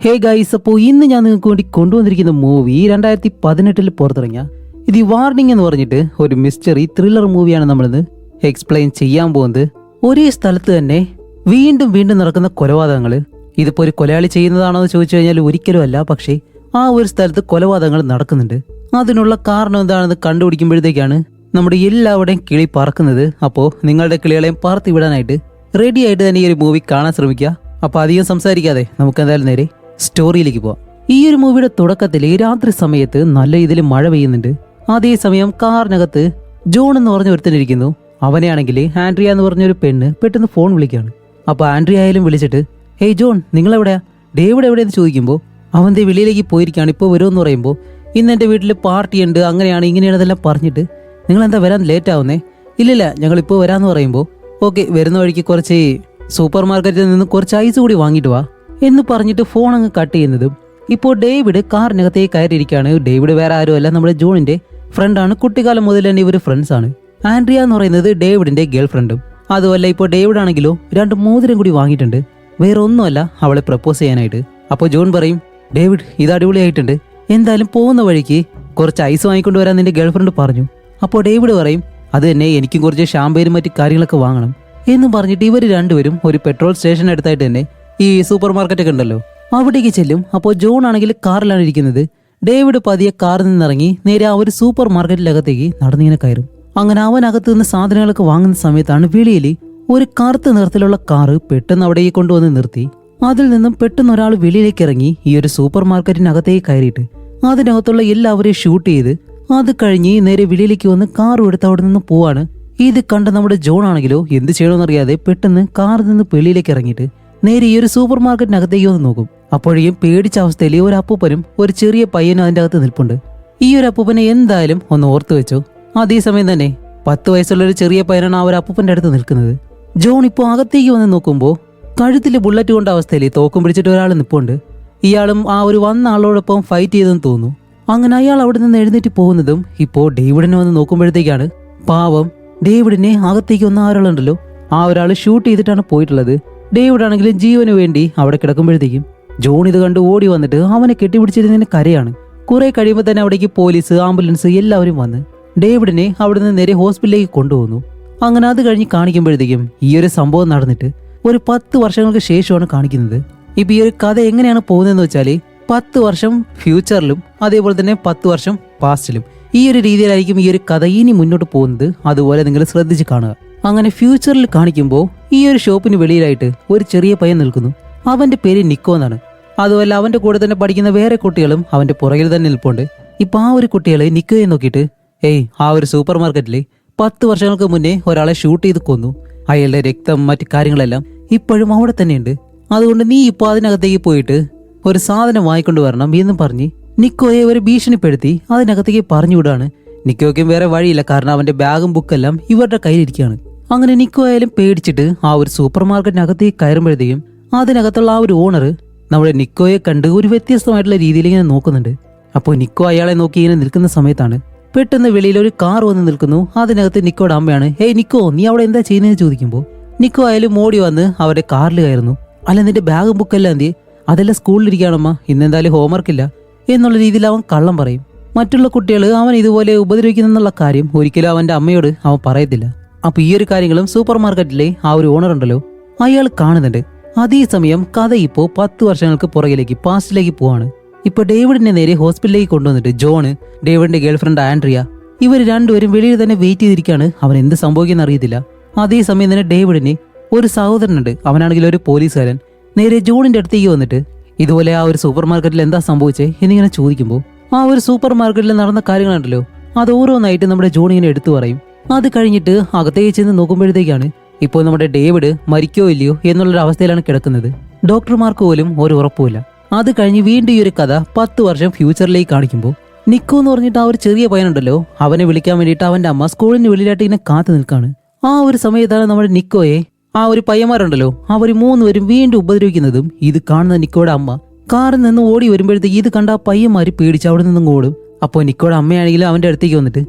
Hey guys, അപ്പോൾ ഇന്ന് ഞാൻ നിങ്ങൾക്ക് വേണ്ടി കൊണ്ടുവന്നിരിക്കുന്ന മൂവി 2018 പുറത്തിറങ്ങിയ ഇത് വാർണിംഗ് എന്ന് പറഞ്ഞിട്ട് ഒരു മിസ്റ്ററി ത്രില്ലർ മൂവിയാണ് നമ്മളിന്ന് എക്സ്പ്ലെയിൻ ചെയ്യാൻ പോകുന്നത്. ഒരേ സ്ഥലത്ത് തന്നെ വീണ്ടും വീണ്ടും നടക്കുന്ന കൊലപാതകങ്ങൾ. ഇതിപ്പോൾ ഒരു കൊലയാളി ചെയ്യുന്നതാണോ എന്ന് ചോദിച്ചു കഴിഞ്ഞാൽ ഒരിക്കലും അല്ല. പക്ഷേ ആ ഒരു സ്ഥലത്ത് കൊലപാതകങ്ങൾ നടക്കുന്നുണ്ട്. അതിനുള്ള കാരണം എന്താണെന്ന് കണ്ടുപിടിക്കുമ്പോഴത്തേക്കാണ് നമ്മുടെ എല്ലാവരുടെയും കിളി പറക്കുന്നത്. അപ്പോൾ നിങ്ങളുടെ കിളികളെയും പറത്തി വിടാനായിട്ട് റെഡി ആയിട്ട് തന്നെ ഈ ഒരു മൂവി കാണാൻ ശ്രമിക്കുക. അപ്പോൾ അധികം സംസാരിക്കാതെ നമുക്ക് എന്തായാലും നേരെ സ്റ്റോറിയിലേക്ക് പോവാം. ഈ ഒരു മൂവിയുടെ തുടക്കത്തിൽ രാത്രി സമയത്ത് നല്ല രീതിയിൽ മഴ പെയ്യുന്നുണ്ട്. അതേസമയം കാറിനകത്ത് ജോൺ എന്ന് പറഞ്ഞ ഒരുത്തനിരിക്കുന്നു. അവനെയാണെങ്കിൽ ആൻഡ്രിയ എന്ന് പറഞ്ഞൊരു പെണ്ണ് പെട്ടെന്ന് ഫോൺ വിളിക്കുകയാണ്. അപ്പോൾ ആൻഡ്രിയ ആയാലും വിളിച്ചിട്ട് ഹേയ് ജോൺ, നിങ്ങളെവിടെയാ, ഡേവിഡ് എവിടെയെന്ന് ചോദിക്കുമ്പോൾ അവൻ്റെ വെളിയിലേക്ക് പോയിരിക്കുകയാണ്. ഇപ്പോൾ വരുമെന്ന് പറയുമ്പോൾ ഇന്ന് എൻ്റെ വീട്ടിൽ പാർട്ടി ഉണ്ട്, അങ്ങനെയാണ് ഇങ്ങനെയാണ് ഇതെല്ലാം പറഞ്ഞിട്ട് നിങ്ങൾ എന്താ വരാൻ ലേറ്റ് ആവുന്നേ? ഇല്ലില്ല, ഞങ്ങളിപ്പോൾ വരാമെന്ന് പറയുമ്പോൾ ഓക്കെ, വരുന്ന വഴിക്ക് കുറച്ച് സൂപ്പർ മാർക്കറ്റിൽ നിന്ന് കുറച്ച് ഐസ് കൂടി വാങ്ങിയിട്ട് വാ എന്ന് പറഞ്ഞിട്ട് ഫോൺ അങ്ങ് കട്ട് ചെയ്യുന്നതും ഇപ്പോൾ ഡേവിഡ് കാറിനകത്തേക്ക് കയറിയിരിക്കുകയാണ്. ഡേവിഡ് വേറെ ആരുമല്ല, നമ്മുടെ ജോണിന്റെ ഫ്രണ്ടാണ്. കുട്ടിക്കാലം മുതൽ തന്നെ ഇവർ ഫ്രണ്ട്സ് ആണ്. ആൻഡ്രിയ എന്ന് പറയുന്നത് ഡേവിഡിന്റെ ഗേൾ ഫ്രണ്ടും. അതുമല്ല ഇപ്പോൾ ഡേവിഡ് ആണെങ്കിലോ 2 മോതിരം കൂടി വാങ്ങിയിട്ടുണ്ട്, വേറെ ഒന്നുമല്ല അവളെ പ്രപ്പോസ് ചെയ്യാനായിട്ട്. അപ്പോൾ ജോൺ പറയും ഡേവിഡ് ഇത് അടിപൊളിയായിട്ടുണ്ട്, എന്തായാലും പോകുന്ന വഴിക്ക് കുറച്ച് ഐസ് വാങ്ങിക്കൊണ്ട് വരാൻ നിന്റെ ഗേൾ ഫ്രണ്ട് പറഞ്ഞു. അപ്പോൾ ഡേവിഡ് പറയും അത് തന്നെ, എനിക്കും കുറച്ച് ഷാമ്പയിലും മറ്റു കാര്യങ്ങളൊക്കെ വാങ്ങണം എന്നും പറഞ്ഞിട്ട് ഇവർ രണ്ടുപേരും ഒരു പെട്രോൾ സ്റ്റേഷൻ അടുത്തായിട്ട് തന്നെ ഈ സൂപ്പർ മാർക്കറ്റൊക്കെ ഉണ്ടല്ലോ അവിടേക്ക് ചെല്ലും. അപ്പോൾ ജോൺ ആണെങ്കിൽ കാറിലാണ് ഇരിക്കുന്നത്. ഡേവിഡ് പതിയെ കാറിൽ നിന്നിറങ്ങി നേരെ ആ ഒരു സൂപ്പർ മാർക്കറ്റിലകത്തേക്ക് നടന്നിങ്ങനെ കയറും. അങ്ങനെ അവനകത്ത് നിന്ന് സാധനങ്ങളൊക്കെ വാങ്ങുന്ന സമയത്താണ് വെളിയിൽ ഒരു കറുത്ത നിറത്തിലുള്ള കാറ് പെട്ടെന്ന് അവിടേക്ക് കൊണ്ടുവന്ന് നിർത്തി. അതിൽ നിന്നും പെട്ടെന്ന് ഒരാൾ വെളിയിലേക്ക് ഇറങ്ങി ഈ ഒരു സൂപ്പർ മാർക്കറ്റിനകത്തേക്ക് കയറിയിട്ട് അതിനകത്തുള്ള എല്ലാവരെയും ഷൂട്ട് ചെയ്ത് അത് കഴിഞ്ഞ് നേരെ വെളിയിലേക്ക് വന്ന് കാറും എടുത്ത് അവിടെ നിന്ന് പോവാണ്. ഇത് കണ്ട നമ്മുടെ ജോൺ ആണെങ്കിലോ എന്ത് ചെയ്യണമെന്നറിയാതെ പെട്ടെന്ന് കാറിൽ നിന്ന് വെളിയിലേക്ക് ഇറങ്ങിയിട്ട് നേരെ ഈ ഒരു സൂപ്പർ മാർക്കറ്റിനകത്തേക്ക് വന്ന് നോക്കും. അപ്പോഴേക്കും പേടിച്ച അവസ്ഥയിൽ ഒരു അപ്പൂപ്പനും ഒരു ചെറിയ പയ്യനും അതിൻ്റെ അകത്ത് നിൽപ്പുണ്ട്. ഈ ഒരു അപ്പൂപ്പനെ എന്തായാലും ഒന്ന് ഓർത്തു വെച്ചു. അതേസമയം തന്നെ 10 വയസ്സുള്ള ഒരു ചെറിയ പയ്യനാണ് ആ ഒരു അപ്പൂപ്പന്റെ അടുത്ത് നിൽക്കുന്നത്. ജോൺ ഇപ്പോൾ അകത്തേക്ക് വന്ന് നോക്കുമ്പോൾ കഴുത്തിൽ ബുള്ളറ്റ് കൊണ്ട അവസ്ഥയിൽ തോക്കും പിടിച്ചിട്ട് ഒരാൾ നിൽപ്പുണ്ട്. ഇയാളും ആ ഒരു വന്ന ആളോടൊപ്പം ഫൈറ്റ് ചെയ്തെന്ന് തോന്നുന്നു. അങ്ങനെ അയാൾ അവിടെ നിന്ന് എഴുന്നേറ്റ് പോകുന്നതും ഇപ്പോൾ ഡേവിഡിനെ വന്ന് നോക്കുമ്പോഴത്തേക്കാണ് പാവം ഡേവിഡിനെ അകത്തേക്ക് വന്ന ഒരാളുണ്ടല്ലോ ആ ഒരാൾ ഷൂട്ട് ചെയ്തിട്ടാണ് പോയിട്ടുള്ളത്. ഡേവിഡ് ആണെങ്കിലും ജീവന് വേണ്ടി അവിടെ കിടക്കുമ്പോഴത്തേക്കും ജോൺ ഇത് കണ്ട് ഓടി വന്നിട്ട് അവനെ കെട്ടിപ്പിടിച്ചിരുന്നതിന് കരയാണ്. കുറെ കഴിയുമ്പോൾ തന്നെ അവിടേക്ക് പോലീസ്, ആംബുലൻസ് എല്ലാവരും വന്ന് ഡേവിഡിനെ അവിടെ നിന്ന് നേരെ ഹോസ്പിറ്റലിലേക്ക് കൊണ്ടുപോകുന്നു. അങ്ങനെ അത് കഴിഞ്ഞ് കാണിക്കുമ്പോഴത്തേക്കും ഈ ഒരു സംഭവം നടന്നിട്ട് ഒരു 10 വർഷങ്ങൾക്ക് ശേഷമാണ് കാണിക്കുന്നത്. ഇപ്പൊ ഈ ഒരു കഥ എങ്ങനെയാണ് പോകുന്നതെന്ന് വെച്ചാൽ 10 വർഷം ഫ്യൂച്ചറിലും അതേപോലെ തന്നെ 10 വർഷം പാസ്റ്റിലും ഈ ഒരു രീതിയിലായിരിക്കും ഈ ഒരു കഥ ഇനി മുന്നോട്ട് പോകുന്നത്. അതുപോലെ നിങ്ങൾ ശ്രദ്ധിച്ച് കാണുക. അങ്ങനെ ഫ്യൂച്ചറിൽ കാണിക്കുമ്പോൾ ഈ ഒരു ഷോപ്പിന് വെളിയിലായിട്ട് ഒരു ചെറിയ പയ്യൻ നിൽക്കുന്നു. അവന്റെ പേര് നിക്കോ എന്നാണ്. അതുപോലെ അവന്റെ കൂടെ തന്നെ പഠിക്കുന്ന വേറെ കുട്ടികളും അവന്റെ പുറകിൽ തന്നെ നിൽപ്പുണ്ട്. ഇപ്പൊ ആ ഒരു കുട്ടികളെ നിക്കോയെ നോക്കിയിട്ട് ആ ഒരു സൂപ്പർ മാർക്കറ്റിൽ 10 വർഷങ്ങൾക്ക് മുന്നേ ഒരാളെ ഷൂട്ട് ചെയ്ത് കൊന്നു, അയാളുടെ രക്തം മറ്റു കാര്യങ്ങളെല്ലാം ഇപ്പോഴും അവിടെ തന്നെയുണ്ട്, അതുകൊണ്ട് നീ ഇപ്പോൾ അതിനകത്തേക്ക് പോയിട്ട് ഒരു സാധനം വാങ്ങിക്കൊണ്ട് വരണം എന്നും പറഞ്ഞ് നിക്കോയെ ഒരു ഭീഷണിപ്പെടുത്തി അതിനകത്തേക്ക് പറഞ്ഞു വിടാണ്. നിക്കോയ്ക്കും വേറെ വഴിയില്ല, കാരണം അവന്റെ ബാഗും ബുക്കെല്ലാം ഇവരുടെ കയ്യിലിരിക്കുകയാണ്. അങ്ങനെ നിക്കോ ആയാലും പേടിച്ചിട്ട് ആ ഒരു സൂപ്പർ മാർക്കറ്റിനകത്തേക്ക് കയറുമ്പോഴത്തേക്കും അതിനകത്തുള്ള ആ ഒരു ഓണർ നമ്മുടെ നിക്കോയെ കണ്ട് ഒരു വ്യത്യസ്തമായിട്ടുള്ള രീതിയിൽ ഇങ്ങനെ നോക്കുന്നുണ്ട്. അപ്പോൾ നിക്കോ അയാളെ നോക്കി ഇങ്ങനെ നിൽക്കുന്ന സമയത്താണ് പെട്ടെന്ന് വെളിയിൽ ഒരു കാർ വന്ന് നിൽക്കുന്നു. അതിനകത്ത് നിക്കോയുടെ അമ്മയാണ്. നിക്കോ, നീ അവിടെ എന്താ ചെയ്യുന്നതെന്ന് ചോദിക്കുമ്പോൾ നിക്കോ ആയാലും മോടി വന്ന് അവരുടെ കാറിൽ കയറുന്നു. അല്ല, നിന്റെ ബാഗും ബുക്കെല്ലാം എന്തി? അതെല്ലാം സ്കൂളിലിരിക്കുകയാണമ്മ, ഇന്നെന്തായാലും ഹോംവർക്ക് ഇല്ല എന്നുള്ള രീതിയിൽ അവൻ കള്ളം പറയും. മറ്റുള്ള കുട്ടികൾ അവൻ ഇതുപോലെ ഉപദ്രവിക്കുന്നുള്ള കാര്യം ഒരിക്കലും അവന്റെ അമ്മയോട് അവൻ പറയത്തില്ല. അപ്പൊ ഈ ഒരു കാര്യങ്ങളും സൂപ്പർ മാർക്കറ്റിലെ ആ ഒരു ഓണർ ഉണ്ടല്ലോ അയാൾ കാണുന്നുണ്ട്. അതേസമയം കഥ ഇപ്പോ 10 വർഷങ്ങൾക്ക് പുറകിലേക്ക് പാസ്റ്റിലേക്ക് പോവാണ്. ഇപ്പൊ ഡേവിഡിനെ നേരെ ഹോസ്പിറ്റലിലേക്ക് കൊണ്ടുവന്നിട്ട് ജോണ്, ഡേവിഡിന്റെ ഗേൾഫ്രണ്ട് ആൻഡ്രിയ ഇവർ രണ്ടുപേരും വെളിയിൽ തന്നെ വെയിറ്റ് ചെയ്തിരിക്കുകയാണ്. അവൻ എന്ത് സംഭവിക്കുന്ന അറിയത്തില്ല. അതേസമയം തന്നെ ഡേവിഡിന് ഒരു സഹോദരനുണ്ട്, അവനാണെങ്കിൽ ഒരു പോലീസുകാരൻ. നേരെ ജോണിന്റെ അടുത്തേക്ക് വന്നിട്ട് ഇതുപോലെ ആ ഒരു സൂപ്പർ മാർക്കറ്റിൽ എന്താ സംഭവിച്ചേ എന്നിങ്ങനെ ചോദിക്കുമ്പോൾ ആ ഒരു സൂപ്പർ മാർക്കറ്റിൽ നടന്ന കാര്യങ്ങളുണ്ടല്ലോ അത് ഓരോന്നായിട്ട് നമ്മുടെ ജോൺ ഇങ്ങനെ എടുത്തു പറയും. അത് കഴിഞ്ഞിട്ട് അകത്തേക്ക് ചെന്ന് നോക്കുമ്പോഴത്തേക്കാണ് ഇപ്പോൾ നമ്മുടെ ഡേവിഡ് മരിക്കോ ഇല്ലയോ എന്നുള്ളൊരു അവസ്ഥയിലാണ് കിടക്കുന്നത്. ഡോക്ടർമാർക്ക് പോലും ഒരു ഉറപ്പുമില്ല. അത് കഴിഞ്ഞ് വീണ്ടും ഈ ഒരു കഥ 10 വർഷം ഫ്യൂച്ചറിലേക്ക് കാണിക്കുമ്പോൾ നിക്കോ എന്ന് പറഞ്ഞിട്ട് ആ ഒരു ചെറിയ പയ്യനുണ്ടല്ലോ അവനെ വിളിക്കാൻ വേണ്ടിയിട്ട് അവന്റെ അമ്മ സ്കൂളിന് വെളിയിലായിട്ട് ഇങ്ങനെ കാത്തു നിൽക്കാണ്. ആ ഒരു സമയത്താണ് നമ്മുടെ നിക്കോയെ ആ ഒരു പയ്യന്മാരുണ്ടല്ലോ അവർ 3 പേരും വീണ്ടും ഉപദ്രവിക്കുന്നതും ഇത് കാണുന്ന നിക്കോയുടെ അമ്മ കാറിൽ നിന്ന് ഓടി വരുമ്പോഴത്തേക്ക് ഇത് കണ്ട ആ പയ്യന്മാര് പേടിച്ച് അവിടെ നിന്നും ഓടും. അപ്പോൾ നിക്കോയുടെ അമ്മയാണെങ്കിലും അവന്റെ അടുത്തേക്ക് വന്നിട്ട്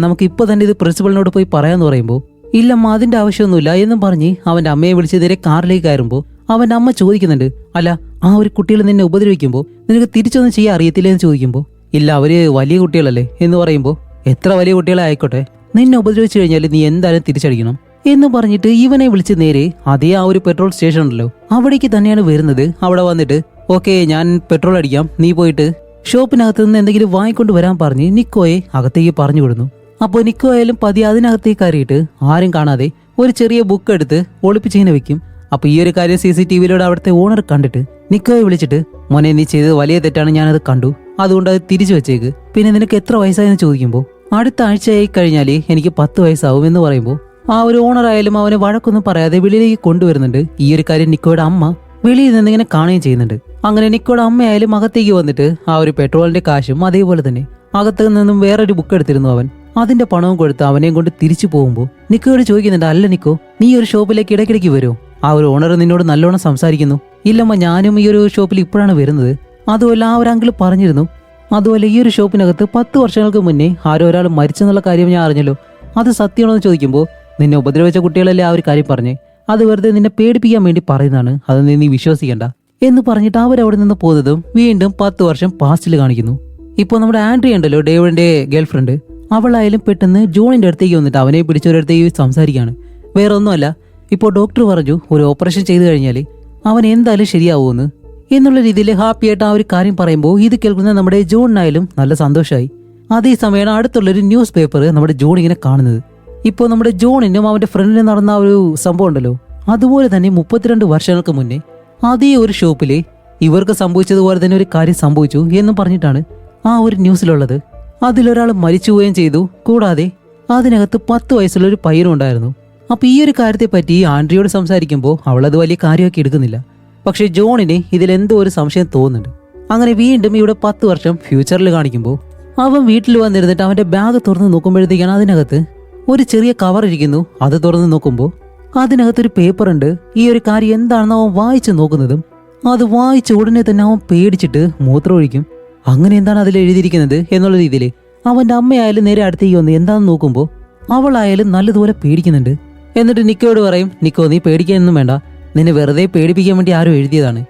നമുക്ക് ഇപ്പൊ തന്നെ ഇത് പ്രിൻസിപ്പളിനോട് പോയി പറയാന്ന് പറയുമ്പോൾ ഇല്ലമ്മ, അതിന്റെ ആവശ്യമൊന്നുമില്ല എന്നും പറഞ്ഞ് അവന്റെ അമ്മയെ വിളിച്ച് നേരെ കാറിലേക്ക് കയറുമ്പോൾ അവന്റെ അമ്മ ചോദിക്കുന്നുണ്ട്, അല്ല ആ ഒരു കുട്ടികൾ നിന്നെ ഉപദ്രവിക്കുമ്പോൾ നിനക്ക് തിരിച്ചൊന്നും ചെയ്യാൻ അറിയത്തില്ലേ എന്ന് ചോദിക്കുമ്പോൾ, ഇല്ല അവര് വലിയ കുട്ടികളല്ലേ എന്ന് പറയുമ്പോൾ, എത്ര വലിയ കുട്ടികളെ ആയിക്കോട്ടെ നിന്നെ ഉപദ്രവിച്ചു കഴിഞ്ഞാൽ നീ എന്തായാലും തിരിച്ചടിക്കണം എന്ന് പറഞ്ഞിട്ട് ഇവനെ വിളിച്ച് നേരെ അതേ ആ ഒരു പെട്രോൾ സ്റ്റേഷൻ ഉണ്ടല്ലോ അവിടേക്ക് തന്നെയാണ് വരുന്നത്. അവിടെ വന്നിട്ട്, ഓക്കെ ഞാൻ പെട്രോൾ അടിക്കാം, നീ പോയിട്ട് ഷോപ്പിനകത്ത് നിന്ന് എന്തെങ്കിലും വാങ്ങിക്കൊണ്ട് വരാൻ പറഞ്ഞ് നിക്കോയെ അകത്തേക്ക് പറഞ്ഞു വിടുന്നു. അപ്പോൾ നിക്കോ ആയാലും പതി അതിനകത്തേക്ക് കയറിയിട്ട് ആരും കാണാതെ ഒരു ചെറിയ ബുക്ക് എടുത്ത് ഒളിപ്പിച്ചിങ്ങനെ വെക്കും. അപ്പൊ ഈ ഒരു കാര്യം CCTVയിലൂടെ അവിടുത്തെ ഓണർ കണ്ടിട്ട് നിക്കോയെ വിളിച്ചിട്ട്, മോനെ നീ ചെയ്തത് വലിയ തെറ്റാണ്, ഞാനത് കണ്ടു, അതുകൊണ്ട് അത് തിരിച്ചു വെച്ചേക്ക്. പിന്നെ നിനക്ക് എത്ര വയസ്സായെന്ന് ചോദിക്കുമ്പോൾ, അടുത്ത ആഴ്ചയായി കഴിഞ്ഞാൽ എനിക്ക് 10 വയസ്സാവും എന്ന് പറയുമ്പോൾ ആ ഒരു ഓണർ ആയാലും അവനെ വഴക്കൊന്നും പറയാതെ വെളിയിലേക്ക് കൊണ്ടുവരുന്നുണ്ട്. ഈ ഒരു കാര്യം നിക്കോയുടെ അമ്മ വെളിയിൽ നിന്ന് ഇങ്ങനെ കാണുകയും ചെയ്യുന്നുണ്ട്. അങ്ങനെ നിക്കോയുടെ അമ്മയായാലും അകത്തേക്ക് വന്നിട്ട് ആ ഒരു പെട്രോളിന്റെ കാശും അതേപോലെ തന്നെ അകത്ത് നിന്നും വേറൊരു ബുക്ക് എടുത്തിരുന്നു അവൻ, അതിന്റെ പണവും കൊടുത്ത് അവനെയും കൊണ്ട് തിരിച്ചു പോകുമ്പോൾ നിക്കോയോട് ചോദിക്കുന്നുണ്ട്, അല്ല നിക്കോ നീ ഒരു ഷോപ്പിലേക്ക് ഇടയ്ക്കിടയ്ക്ക് വരുമോ? ആ ഒരു ഓണർ നിന്നോട് നല്ലോണം സംസാരിക്കുന്നു. ഇല്ലമ്മ ഞാനും ഈ ഒരു ഷോപ്പിൽ ഇപ്പോഴാണ് വരുന്നത്. അതുമല്ല ആ ഒരു അങ്കിൾ പറഞ്ഞിരുന്നു, അതുപോലെ ഈ ഒരു ഷോപ്പിനകത്ത് 10 വർഷങ്ങൾക്ക് മുന്നേ ആരോ ഒരാൾ മരിച്ചെന്നുള്ള കാര്യം ഞാൻ അറിഞ്ഞല്ലോ, അത് സത്യമാണോ എന്ന് ചോദിക്കുമ്പോൾ, നിന്നെ ഉപദ്രവിച്ച കുട്ടികളല്ലേ ആ ഒരു കാര്യം പറഞ്ഞേ, അത് വെറുതെ നിന്നെ പേടിപ്പിക്കാൻ വേണ്ടി പറയുന്നതാണ്, അത് നീ വിശ്വസിക്കണ്ട എന്ന് പറഞ്ഞിട്ട് അവരവിടെ നിന്ന് പോകുന്നതും വീണ്ടും 10 വർഷം പാസ്റ്റിൽ കാണിക്കുന്നു. ഇപ്പോൾ നമ്മുടെ ആൻഡ്രി ഉണ്ടല്ലോ ഡേവിഡിന്റെ ഗേൾഫ്രണ്ട്, അവളായാലും പെട്ടെന്ന് ജോണിന്റെ അടുത്തേക്ക് വന്നിട്ട് അവനെ പിടിച്ചൊരിടത്തേക്ക് സംസാരിക്കുകയാണ്. വേറെ ഒന്നുമല്ല, ഇപ്പോൾ ഡോക്ടർ പറഞ്ഞു ഒരു ഓപ്പറേഷൻ ചെയ്തു കഴിഞ്ഞാൽ അവൻ എന്തായാലും ശരിയാവുമെന്ന് എന്നുള്ള രീതിയിൽ ഹാപ്പി ആയിട്ട് ആ ഒരു കാര്യം പറയുമ്പോൾ ഇത് കേൾക്കുന്ന നമ്മുടെ ജോണിനായാലും നല്ല സന്തോഷമായി. അതേസമയമാണ് അടുത്തുള്ളൊരു ന്യൂസ് പേപ്പർ നമ്മുടെ ജോൺ ഇങ്ങനെ കാണുന്നത്. ഇപ്പോൾ നമ്മുടെ ജോണിനും അവന്റെ ഫ്രണ്ടിനും നടന്ന ആ ഒരു സംഭവം ഉണ്ടല്ലോ, അതുപോലെ തന്നെ 32 വർഷങ്ങൾക്ക് മുന്നേ അതേ ഒരു ഷോപ്പില് ഇവർക്ക് സംഭവിച്ചതുപോലെ തന്നെ ഒരു കാര്യം സംഭവിച്ചു എന്നും പറഞ്ഞിട്ടാണ് ആ ഒരു ന്യൂസിലുള്ളത്. അതിലൊരാൾ മരിച്ചുപോവുകയും ചെയ്തു, കൂടാതെ അതിനകത്ത് 10 വയസ്സുള്ള ഒരു പയ്യനും ഉണ്ടായിരുന്നു. അപ്പൊ ഈ ഒരു കാര്യത്തെ പറ്റി ആൻഡ്രിയോട് സംസാരിക്കുമ്പോൾ അവളത് വലിയ കാര്യമൊക്കെ എടുക്കുന്നില്ല. പക്ഷെ ജോണിന് ഇതിലെന്തോ ഒരു സംശയം തോന്നുന്നുണ്ട്. അങ്ങനെ വീണ്ടും ഇവിടെ 10 വർഷം ഫ്യൂച്ചറിൽ കാണിക്കുമ്പോൾ അവൻ വീട്ടിൽ വന്നിരുന്നിട്ട് അവന്റെ ബാഗ് തുറന്ന് നോക്കുമ്പോഴത്തേക്കാണ് അതിനകത്ത് ഒരു ചെറിയ കവർ ഇരിക്കുന്നു. അത് തുറന്ന് നോക്കുമ്പോൾ അതിനകത്തൊരു പേപ്പർ ഉണ്ട്. ഈ ഒരു കാര്യം എന്താണെന്ന് അവൻ വായിച്ചു നോക്കുന്നതും അത് വായിച്ച ഉടനെ തന്നെ അവൻ പേടിച്ചിട്ട് മൂത്രമൊഴിക്കും. അങ്ങനെ എന്താണ് അതിൽ എഴുതിയിരിക്കുന്നത് എന്നുള്ള രീതിയിൽ അവന്റെ അമ്മയായാലും നേരെ അടുത്തേക്ക് വന്ന് എന്താണെന്ന് നോക്കുമ്പോൾ അവളായാലും നല്ലതുപോലെ പേടിക്കുന്നുണ്ട്. എന്നിട്ട് നിക്കോയോട് പറയും, നിക്കോ നീ പേടിക്കാനൊന്നും വേണ്ട, നിന്നെ വെറുതെ പേടിപ്പിക്കാൻ വേണ്ടി ആരും എഴുതിയതാണ്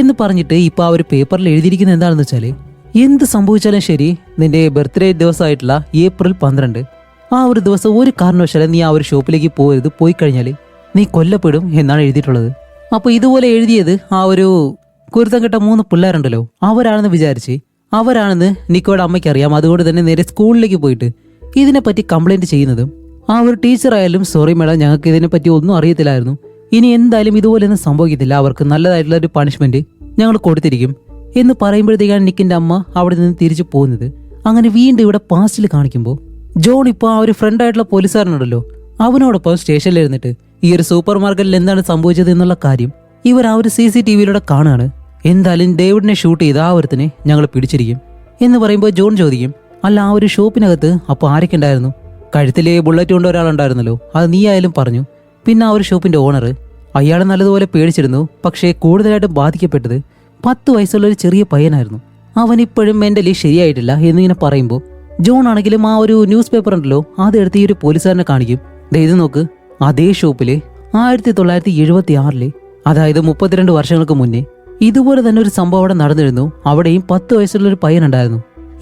എന്ന് പറഞ്ഞിട്ട് ഇപ്പൊ ആ ഒരു പേപ്പറിൽ എഴുതിയിരിക്കുന്നത് എന്താണെന്ന് വെച്ചാല്, എന്ത് സംഭവിച്ചാലും ശരി നിന്റെ ബർത്ത്ഡേ ദിവസമായിട്ടുള്ള ഏപ്രിൽ 12 ആ ഒരു ദിവസം ഒരു കാരണവശാലും നീ ആ ഒരു ഷോപ്പിലേക്ക് പോകരുത്, പോയി കഴിഞ്ഞാൽ നീ കൊല്ലപ്പെടും എന്നാണ് എഴുതിയിട്ടുള്ളത്. അപ്പൊ ഇതുപോലെ എഴുതിയത് ആ ഒരു കുരുത്തം കെട്ട 3 പിള്ളേരുണ്ടല്ലോ അവരാണെന്ന് വിചാരിച്ച്, അവരാണെന്ന് നിക്കോയുടെ അമ്മയ്ക്ക് അറിയാം. അതുകൊണ്ട് തന്നെ നേരെ സ്കൂളിലേക്ക് പോയിട്ട് ഇതിനെപ്പറ്റി കംപ്ലൈന്റ് ചെയ്യുന്നതും ആ ഒരു ടീച്ചറായാലും, സോറി മേഡം ഞങ്ങൾക്ക് ഇതിനെപ്പറ്റി ഒന്നും അറിയത്തില്ലായിരുന്നു, ഇനി എന്തായാലും ഇതുപോലെയൊന്നും സംഭവിക്കത്തില്ല, അവർക്ക് നല്ലതായിട്ടുള്ള ഒരു പണിഷ്മെന്റ് ഞങ്ങൾ കൊടുത്തിരിക്കും എന്ന് പറയുമ്പോഴത്തേക്കാണ് നിക്കിന്റെ അമ്മ അവിടെ നിന്ന് തിരിച്ചു പോകുന്നത്. അങ്ങനെ വീണ്ടും ഇവിടെ പാസ്റ്റിൽ കാണിക്കുമ്പോൾ ജോൺ ഇപ്പോൾ ആ ഒരു ഫ്രണ്ടായിട്ടുള്ള പോലീസുകാരനുണ്ടല്ലോ അവനോടൊപ്പം സ്റ്റേഷനിലിരുന്നിട്ട് ഈ ഒരു സൂപ്പർ മാർക്കറ്റിൽ എന്താണ് സംഭവിച്ചത് എന്നുള്ള കാര്യം ഇവർ ആ ഒരു CCTVയിലൂടെ കാണുകയാണ്. എന്തായാലും ഡേവിഡിനെ ഷൂട്ട് ചെയ്ത ആ ഒരുത്തിനെ ഞങ്ങൾ പിടിച്ചിരിക്കും എന്ന് പറയുമ്പോൾ ജോൺ ചോദിക്കും, അല്ല ആ ഒരു ഷോപ്പിനകത്ത് അപ്പോൾ ആരൊക്കെ ഉണ്ടായിരുന്നു? കഴുത്തിലെ ബുള്ളറ്റ് കൊണ്ട് ഒരാളുണ്ടായിരുന്നല്ലോ, അത് നീ ആയാലും പറഞ്ഞു. പിന്നെ ആ ഒരു ഷോപ്പിന്റെ ഓണർ, അയാൾ നല്ലതുപോലെ പേടിച്ചിരുന്നു. പക്ഷേ കൂടുതലായിട്ട് ബാധിക്കപ്പെട്ടത് 10 വയസ്സുള്ള ഒരു ചെറിയ പയ്യനായിരുന്നു, അവൻ ഇപ്പോഴും മെന്റലി ശരിയായിട്ടില്ല എന്നിങ്ങനെ പറയുമ്പോൾ ജോൺ ആണെങ്കിലും ആ ഒരു ന്യൂസ് പേപ്പർ ഉണ്ടല്ലോ അതെടുത്ത് ഈ ഒരു പോലീസുകാരനെ കാണിക്കും. ഇത് നോക്ക്, അതേ ഷോപ്പില് 1976 അതായത് 32 വർഷങ്ങൾക്ക് മുന്നേ ഇതുപോലെ തന്നെ ഒരു സംഭവം അവിടെ നടന്നിരുന്നു. അവിടെയും 10 വയസ്സുള്ള ഒരു പയ്യനുണ്ടായിരുന്നു.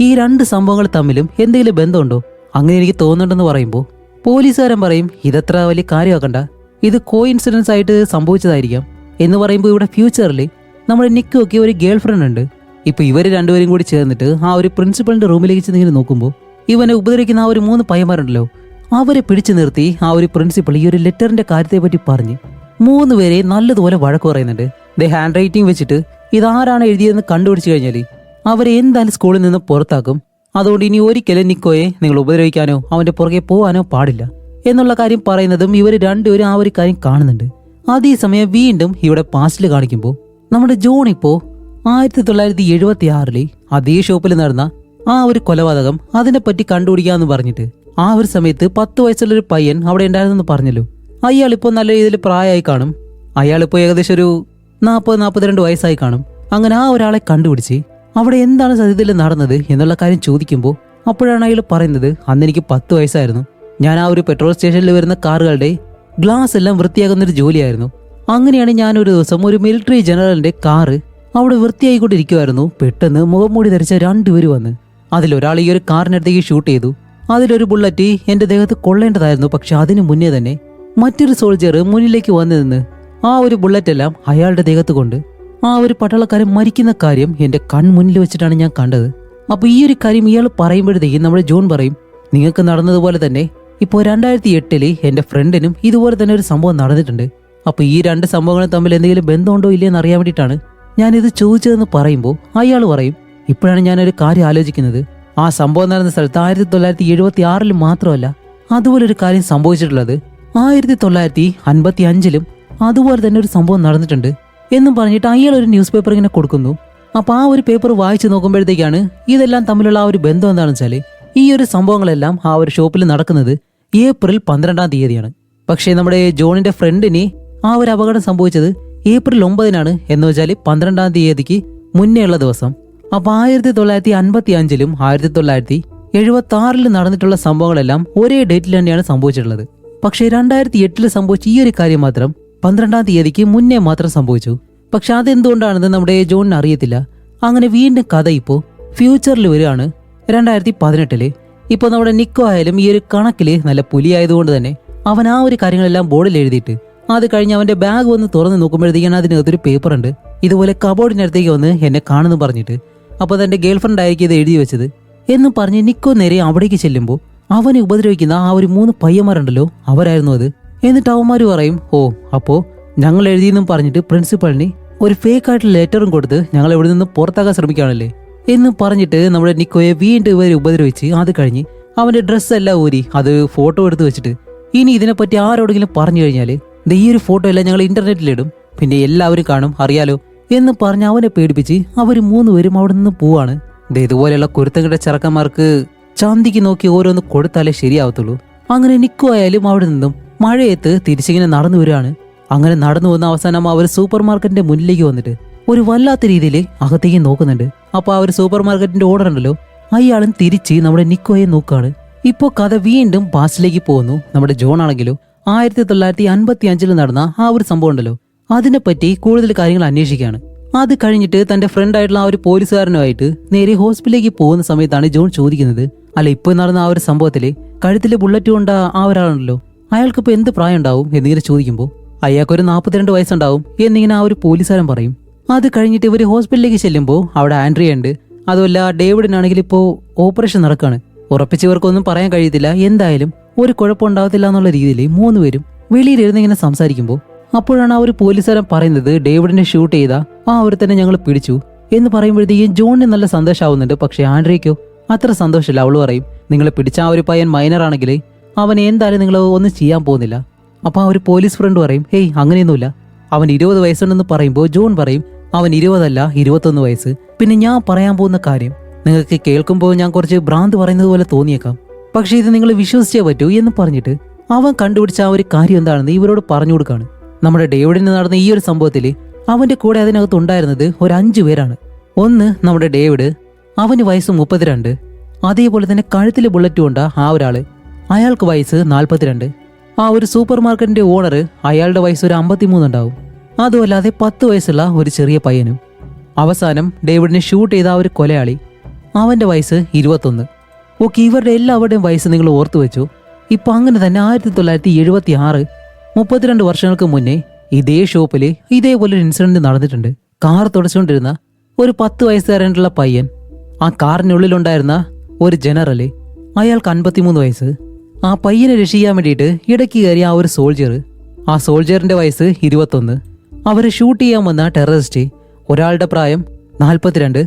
ഈ 2 സംഭവങ്ങൾ തമ്മിലും എന്തെങ്കിലും ബന്ധമുണ്ടോ? അങ്ങനെ എനിക്ക് തോന്നുന്നുണ്ടെന്ന് പറയുമ്പോൾ പോലീസുകാരൻ പറയും, ഇതത്ര വലിയ കാര്യമാക്കണ്ട, ഇത് കോയിൻസിഡൻസ് ആയിട്ട് സംഭവിച്ചതായിരിക്കാം എന്ന് പറയുമ്പോൾ ഇവിടെ ഫ്യൂച്ചറിൽ നമ്മുടെ നിക്കോയ്ക്ക് ഒരു ഗേൾ ഫ്രണ്ട് ഉണ്ട്. ഇപ്പൊ ഇവര് രണ്ടുപേരും കൂടി ചേർന്നിട്ട് ആ ഒരു പ്രിൻസിപ്പളിന്റെ റൂമിലേക്ക് ചെന്നിങ്ങനെ നോക്കുമ്പോൾ ഇവനെ ഉപദ്രവിക്കുന്ന ആ ഒരു 3 പയ്യന്മാരുണ്ടല്ലോ അവരെ പിടിച്ചു നിർത്തി ആ ഒരു പ്രിൻസിപ്പൾ ഈ ഒരു ലെറ്ററിന്റെ കാര്യത്തെ പറ്റി പറഞ്ഞ് 3 പേരെ നല്ലതുപോലെ വഴക്ക് പറയുന്നുണ്ട്. ഹാൻഡ് റൈറ്റിംഗ് വെച്ചിട്ട് ഇതാരാണ് എഴുതിയതെന്ന് കണ്ടുപിടിച്ചു കഴിഞ്ഞാൽ അവരെ എന്തായാലും സ്കൂളിൽ നിന്ന് പുറത്താക്കും. അതുകൊണ്ട് ഇനി ഒരിക്കലും നിക്കോയെ നിങ്ങൾ ഉപദ്രവിക്കാനോ അവന്റെ പുറകെ പോകാനോ പാടില്ല എന്നുള്ള കാര്യം പറയുന്നതും ഇവർ രണ്ടുപേരും ആ ഒരു കാര്യം കാണുന്നുണ്ട്. അതേസമയം വീണ്ടും ഇവിടെ പാസ്റ്റിൽ കാണിക്കുമ്പോൾ നമ്മുടെ ജോൺ ഇപ്പോ 1976 അതേ ഷോപ്പിൽ നടന്ന ആ ഒരു കൊലപാതകം അതിനെപ്പറ്റി കണ്ടുപിടിക്കാന്ന് പറഞ്ഞിട്ട് ആ ഒരു സമയത്ത് 10 വയസ്സുള്ളൊരു പയ്യൻ അവിടെ ഉണ്ടായിരുന്നെന്ന് പറഞ്ഞല്ലോ. അയാളിപ്പോ നല്ല രീതിയിൽ പ്രായമായി കാണും. അയാളിപ്പോ ഏകദേശം ഒരു 40-42 വയസ്സായി കാണും. അങ്ങനെ ആ ഒരാളെ കണ്ടുപിടിച്ച് അവിടെ എന്താണ് സത്യത്തിൽ നടന്നത് എന്നുള്ള കാര്യം ചോദിക്കുമ്പോൾ അപ്പോഴാണ് അയാൾ പറയുന്നത്, അന്ന് എനിക്ക് 10 വയസ്സായിരുന്നു, ഞാൻ ആ ഒരു പെട്രോൾ സ്റ്റേഷനിൽ വരുന്ന കാറുകളുടെ ഗ്ലാസ് എല്ലാം വൃത്തിയാക്കുന്നൊരു ജോലിയായിരുന്നു. അങ്ങനെയാണ് ഞാനൊരു ദിവസം ഒരു മിലിറ്ററി ജനറലിന്റെ കാറ് അവിടെ വൃത്തിയായിക്കൊണ്ടിരിക്കുമായിരുന്നു. പെട്ടെന്ന് മുഖംമൂടി ധരിച്ച രണ്ടുപേര് വന്ന് അതിലൊരാൾ ഈ ഒരു കാറിനടുത്തേക്ക് ഷൂട്ട് ചെയ്തു. അതിലൊരു ബുള്ളറ്റ് എന്റെ ദേഹത്ത് കൊള്ളേണ്ടതായിരുന്നു. പക്ഷെ അതിനു മുന്നേ തന്നെ മറ്റൊരു സോൾജിയർ മുന്നിലേക്ക് വന്നു നിന്ന് ആ ഒരു ബുള്ളറ്റ് എല്ലാം അയാളുടെ ദേഹത്ത് കൊണ്ട് ആ ഒരു പട്ടാളക്കാരൻ മരിക്കുന്ന കാര്യം എന്റെ കൺമുന്നിൽ വെച്ചിട്ടാണ് ഞാൻ കണ്ടത്. അപ്പൊ ഈ ഒരു കാര്യം ഇയാൾ പറയുമ്പോഴത്തേക്കും നമ്മുടെ ജോൺ പറയും, നിങ്ങൾക്ക് നടന്നതുപോലെ തന്നെ ഇപ്പോൾ 2008 എന്റെ ഫ്രണ്ടിനും ഇതുപോലെ തന്നെ ഒരു സംഭവം നടന്നിട്ടുണ്ട്. അപ്പൊ ഈ രണ്ട് സംഭവങ്ങളും തമ്മിൽ എന്തെങ്കിലും ബന്ധമുണ്ടോ ഇല്ലയെന്ന് അറിയാൻ വേണ്ടിയിട്ടാണ് ഞാനിത് ചോദിച്ചതെന്ന് പറയുമ്പോൾ അയാൾ പറയും, ഇപ്പോഴാണ് ഞാനൊരു കാര്യം ആലോചിക്കുന്നത്. ആ സംഭവം നടന്ന സ്ഥലത്ത് 1976 മാത്രമല്ല അതുപോലൊരു കാര്യം സംഭവിച്ചിട്ടുള്ളത് 1955 അതുപോലെ തന്നെ ഒരു സംഭവം നടന്നിട്ടുണ്ട് എന്നും പറഞ്ഞിട്ട് അയാൾ ഒരു ന്യൂസ് പേപ്പർ ഇങ്ങനെ കൊടുക്കുന്നു. അപ്പൊ ആ ഒരു പേപ്പർ വായിച്ചു നോക്കുമ്പോഴത്തേക്കാണ് ഇതെല്ലാം തമ്മിലുള്ള ആ ഒരു ബന്ധം എന്താണെന്ന് വെച്ചാല് ഈ ഒരു സംഭവങ്ങളെല്ലാം ആ ഒരു ഷോപ്പിൽ നടക്കുന്നത് ഏപ്രിൽ 12-ാം തീയതിയാണ്. പക്ഷേ നമ്മുടെ ജോണിന്റെ ഫ്രണ്ടിന് ആ ഒരു അപകടം സംഭവിച്ചത് ഏപ്രിൽ 9-നാണ്. എന്ന് വെച്ചാൽ 12-ാം തീയതിക്ക് മുന്നേ ഉള്ള ദിവസം. അപ്പൊ 1955 1976 നടന്നിട്ടുള്ള സംഭവങ്ങളെല്ലാം ഒരേ ഡേറ്റിൽ തന്നെയാണ് സംഭവിച്ചിട്ടുള്ളത്. പക്ഷേ 2008 സംഭവിച്ച ഈ ഒരു കാര്യം മാത്രം 12-ാം തീയതിക്ക് മുന്നേ മാത്രം സംഭവിച്ചു. പക്ഷെ അതെന്തുകൊണ്ടാണെന്ന് നമ്മുടെ ജോണിന് അറിയത്തില്ല. അങ്ങനെ വീണ്ടും കഥ ഇപ്പോൾ ഫ്യൂച്ചറിൽ വരികയാണ് 2018. ഇപ്പോൾ നമ്മുടെ നിക്കോ ആയാലും ഈ ഒരു കണക്കിൽ നല്ല പുലിയായതുകൊണ്ട് തന്നെ അവൻ ആ ഒരു കാര്യങ്ങളെല്ലാം ബോർഡിൽ എഴുതിയിട്ട് അത് കഴിഞ്ഞ് അവന്റെ ബാഗ് വന്ന് തുറന്ന് നോക്കുമ്പോഴത്തേക്കാണ് അതിനകത്തൊരു പേപ്പർ ഉണ്ട്. ഇതുപോലെ കബോർഡിനടുത്തേക്ക് വന്ന് എന്നെ കാണുന്നു പറഞ്ഞിട്ട് അപ്പോൾ തന്റെ ഗേൾഫ്രണ്ട് ആയിരിക്കും ഇത് എഴുതി വെച്ചത് എന്നും പറഞ്ഞ് നിക്കോ നേരെ അവിടേക്ക് ചെല്ലുമ്പോൾ അവനെ ഉപദ്രവിക്കുന്ന ആ ഒരു 3 പയ്യന്മാരുണ്ടല്ലോ അവരായിരുന്നു അത്. എന്നിട്ട് അവന്മാര് പറയും, ഓ അപ്പോ ഞങ്ങൾ എഴുതിയെന്നും പറഞ്ഞിട്ട് പ്രിൻസിപ്പളിന് ഒരു ഫേക്ക് ആയിട്ടുള്ള ലെറ്ററും കൊടുത്ത് ഞങ്ങൾ ഇവിടെ നിന്ന് പുറത്താക്കാൻ ശ്രമിക്കുകയാണല്ലേ എന്ന് പറഞ്ഞിട്ട് നമ്മുടെ നിക്കോയെ വീണ്ടും ഇവരെ ഉപദ്രവിച്ച് അത് കഴിഞ്ഞ് അവന്റെ ഡ്രസ്സെല്ലാം ഊരി അത് ഫോട്ടോ എടുത്ത് വെച്ചിട്ട് ഇനി ഇതിനെപ്പറ്റി ആരോടെങ്കിലും പറഞ്ഞു കഴിഞ്ഞാല് ഈ ഒരു ഫോട്ടോ എല്ലാം ഞങ്ങൾ ഇന്റർനെറ്റിലിടും, പിന്നെ എല്ലാവരും കാണും, അറിയാലോ എന്ന് പറഞ്ഞ് അവനെ പേടിപ്പിച്ച് അവർ 3 പേരും അവിടെ നിന്ന് പോവാണ്. ഇതുപോലെയുള്ള കുരുത്തങ്ങളുടെ ചെറുക്കന്മാർക്ക് ചാന്തിക്ക് നോക്കി ഓരോന്ന് കൊടുത്താലേ ശരിയാവത്തുള്ളൂ. അങ്ങനെ നിക്കോ ആയാലും അവിടെ നിന്നും മഴയത്ത് തിരിച്ചിങ്ങനെ നടന്നു വരികയാണ്. അങ്ങനെ നടന്നു വന്ന അവസാനം അവർ സൂപ്പർ മാർക്കറ്റിന്റെ മുന്നിലേക്ക് വന്നിട്ട് ഒരു വല്ലാത്ത രീതിയിൽ അകത്തേക്ക് നോക്കുന്നുണ്ട്. അപ്പൊ ആ ഒരു സൂപ്പർ മാർക്കറ്റിന്റെ ഓർഡർ ഉണ്ടല്ലോ അയാളും തിരിച്ച് നമ്മുടെ നിക്കോയെ നോക്കാണ്. ഇപ്പോ കഥ വീണ്ടും പാസ്റ്റിലേക്ക് പോകുന്നു. നമ്മുടെ ജോൺ ആണെങ്കിലോ 1955 നടന്ന ആ ഒരു സംഭവം ഉണ്ടല്ലോ അതിനെപ്പറ്റി കൂടുതൽ കാര്യങ്ങൾ അന്വേഷിക്കുകയാണ്. അത് കഴിഞ്ഞിട്ട് തന്റെ ഫ്രണ്ട് ആയിട്ടുള്ള ആ ഒരു പോലീസുകാരനുമായിട്ട് നേരെ ഹോസ്പിറ്റലിലേക്ക് പോകുന്ന സമയത്താണ് ജോൺ ചോദിക്കുന്നത്, അല്ല ഇപ്പൊ നടന്ന ആ ഒരു സംഭവത്തില് കഴുത്തില് ബുള്ളറ്റ് കൊണ്ട ആ ഒരാളുണ്ടല്ലോ അയാൾക്കിപ്പോ എന്ത് പ്രായം ഉണ്ടാവും എന്നിങ്ങനെ ചോദിക്കുമ്പോൾ അയാൾക്കൊരു 42 വയസ്സുണ്ടാവും എന്നിങ്ങനെ ആ ഒരു പോലീസുകാരൻ പറയും. അത് കഴിഞ്ഞിട്ട് ഇവര് ഹോസ്പിറ്റലിലേക്ക് ചെല്ലുമ്പോൾ അവിടെ ആൻഡ്രിയ ഉണ്ട്. അതുമല്ല ഡേവിഡിനാണെങ്കിൽ ഇപ്പോ ഓപ്പറേഷൻ നടക്കാണ്. ഉറപ്പിച്ചവർക്കൊന്നും പറയാൻ കഴിയത്തില്ല. എന്തായാലും ഒരു കുഴപ്പമുണ്ടാകത്തില്ല എന്നുള്ള രീതിയിൽ 3 പേരും വെളിയിലിരുന്ന് ഇങ്ങനെ സംസാരിക്കുമ്പോൾ അപ്പോഴാണ് ആ ഒരു പോലീസുകാരൻ പറയുന്നത്, ഡേവിഡിനെ ഷൂട്ട് ചെയ്ത ആ ഒരു തന്നെ ഞങ്ങൾ പിടിച്ചു എന്ന് പറയുമ്പോഴത്തേക്കും ജോണിന് നല്ല സന്തോഷമാവുന്നുണ്ട്. പക്ഷെ ആൻഡ്രിയയ്ക്കോ അത്ര സന്തോഷമില്ല. അവള് പറയും, നിങ്ങളെ പിടിച്ച ആ ഒരു പയ്യൻ മൈനർ ആണെങ്കിൽ അവൻ എന്തായാലും നിങ്ങൾ ഒന്നും ചെയ്യാൻ പോകുന്നില്ല. അപ്പൊ ആ ഒരു പോലീസ് ഫ്രണ്ട് പറയും, ഹേയ് അങ്ങനെയൊന്നുമില്ല, അവൻ 20 വയസ്സുണ്ടെന്ന് പറയുമ്പോൾ ജോൺ പറയും, അവൻ 20 അല്ല 21 വയസ്സ്. പിന്നെ ഞാൻ പറയാൻ പോകുന്ന കാര്യം നിങ്ങൾക്ക് കേൾക്കുമ്പോൾ ഞാൻ കുറച്ച് ഭ്രാന്ത് പറയുന്നത് പോലെ തോന്നിയേക്കാം, പക്ഷെ ഇത് നിങ്ങൾ വിശ്വസിച്ചേ പറ്റൂ എന്ന് പറഞ്ഞിട്ട് അവൻ കണ്ടുപിടിച്ച ആ ഒരു കാര്യം എന്താണെന്ന് ഇവരോട് പറഞ്ഞു കൊടുക്കാണ്. നമ്മുടെ ഡേവിഡിന് നടന്ന ഈ ഒരു സംഭവത്തിൽ അവന്റെ കൂടെ അതിനകത്ത് ഉണ്ടായിരുന്നത് ഒരു 5 പേരാണ്. ഒന്ന് നമ്മുടെ ഡേവിഡ്, അവന് വയസ്സ് 32. അതേപോലെ തന്നെ കഴുത്തിൽ ബുള്ളറ്റ് കൊണ്ട ആ ഒരാള്, അയാൾക്ക് വയസ്സ് 42. ആ ഒരു സൂപ്പർ മാർക്കറ്റിന്റെ ഓണർ, അയാളുടെ വയസ്സ് ഒരു 53 ഉണ്ടാവും. അതുമല്ലാതെ 10 വയസ്സുള്ള ഒരു ചെറിയ പയ്യനും. അവസാനം ഡേവിഡിനെ ഷൂട്ട് ചെയ്ത ആ ഒരു കൊലയാളി, അവന്റെ വയസ്സ് 21. ഓക്കെ, ഇവരുടെ എല്ലാവരുടെയും വയസ്സ് നിങ്ങൾ ഓർത്തു വെച്ചു. ഇപ്പൊ അങ്ങനെ തന്നെ 1976 32 വർഷങ്ങൾക്ക് മുന്നേ ഇതേ ഷോപ്പില് ഇതേപോലൊരു ഇൻസിഡന്റ് നടന്നിട്ടുണ്ട്. കാർ തുടച്ചുകൊണ്ടിരുന്ന ഒരു 10 വയസ്സുകാരനുള്ള പയ്യൻ, ആ കാറിനുള്ളിലുണ്ടായിരുന്ന ഒരു ജനറല്, അയാൾക്ക് 53 വയസ്സ്. ആ പയ്യനെ രക്ഷിക്കാൻ വേണ്ടിയിട്ട് ഇടയ്ക്ക് കയറിയ ആ ഒരു സോൾജിയർ, ആ സോൾജിയറിന്റെ വയസ്സ് 21. അവരെ ഷൂട്ട് ചെയ്യാൻ വന്ന ടെററിസ്റ്റ്, ഒരാളുടെ പ്രായം 42,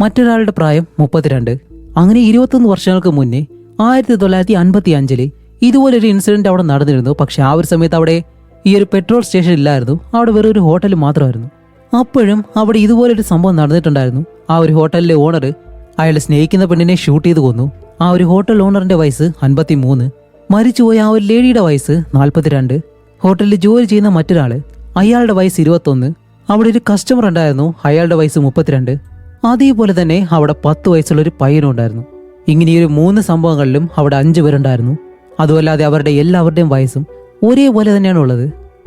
മറ്റൊരാളുടെ പ്രായം 32. അങ്ങനെ 21 വർഷങ്ങൾക്ക് മുന്നേ 1955 ഇതുപോലൊരു ഇൻസിഡന്റ് അവിടെ നടന്നിരുന്നു. പക്ഷെ ആ ഒരു സമയത്ത് അവിടെ ഈ ഒരു പെട്രോൾ സ്റ്റേഷൻ ഇല്ലായിരുന്നു, അവിടെ വേറെ ഒരു ഹോട്ടൽ മാത്രമായിരുന്നു. അപ്പോഴും അവിടെ ഇതുപോലൊരു സംഭവം നടന്നിട്ടുണ്ടായിരുന്നു. ആ ഒരു ഹോട്ടലിലെ ഓണർ അയാൾ സ്നേഹിക്കുന്ന പെണ്ണിനെ ഷൂട്ട് ചെയ്ത് കൊന്നു. ആ ഒരു ഹോട്ടൽ ഓണറിന്റെ വയസ്സ് 53. മരിച്ചുപോയ ആ ഒരു ലേഡിയുടെ വയസ്സ് 42. ഹോട്ടലിൽ ജോലി ചെയ്യുന്ന മറ്റൊരാള്, അയാളുടെ വയസ്സ് 21. അവിടെ ഒരു കസ്റ്റമർ ഉണ്ടായിരുന്നു, അയാളുടെ വയസ്സ് 32. അതേപോലെ തന്നെ അവിടെ 10 വയസ്സുള്ള ഒരു പയ്യനും ഉണ്ടായിരുന്നു. ഇങ്ങനെ ഈ ഒരു 3 സംഭവങ്ങളിലും അവിടെ 5 പേരുണ്ടായിരുന്നു. അതുമല്ലാതെ അവരുടെ എല്ലാവരുടെയും വയസ്സും ഒരേപോലെ തന്നെയാണ് ഉള്ളത്.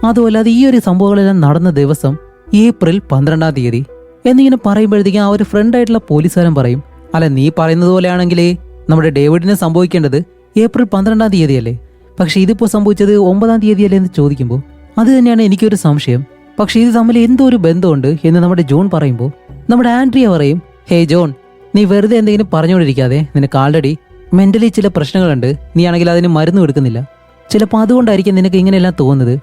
അതുമല്ലാതെ ഈ ഒരു സംഭവങ്ങളെല്ലാം നടന്ന ദിവസം ഏപ്രിൽ 12-ാം തീയതി എന്നിങ്ങനെ പറയുമ്പോഴത്തേക്കും ആ ഒരു ഫ്രണ്ടായിട്ടുള്ള പോലീസുകാരൻ പറയും, അല്ല നീ പറയുന്നത് പോലെയാണെങ്കിൽ നമ്മുടെ ഡേവിഡിന് സംഭവിക്കേണ്ടത് ഏപ്രിൽ 12-ാം തീയതിയല്ലേ, പക്ഷെ ഇതിപ്പോ സംഭവിച്ചത് 9-ാം തീയതിയല്ലേ എന്ന് ചോദിക്കുമ്പോൾ അത് തന്നെയാണ് എനിക്കൊരു സംശയം. പക്ഷെ ഇത് തമ്മിൽ എന്തോ ഒരു ബന്ധമുണ്ട് എന്ന് നമ്മുടെ ജോൺ പറയുമ്പോൾ നമ്മുടെ ആൻഡ്രിയ പറയും, ഹേ ജോൺ, നീ വെറുതെ എന്തെങ്കിലും പറഞ്ഞുകൊണ്ടിരിക്കാതെ, നിനക്ക് ആൾറെഡി മെന്റലി ചില പ്രശ്നങ്ങളുണ്ട്, നീ ആണെങ്കിൽ അതിന് മരുന്നും എടുക്കുന്നില്ല, ചിലപ്പോൾ അതുകൊണ്ടായിരിക്കും നിനക്ക് ഇങ്ങനെയെല്ലാം തോന്നുന്നത്,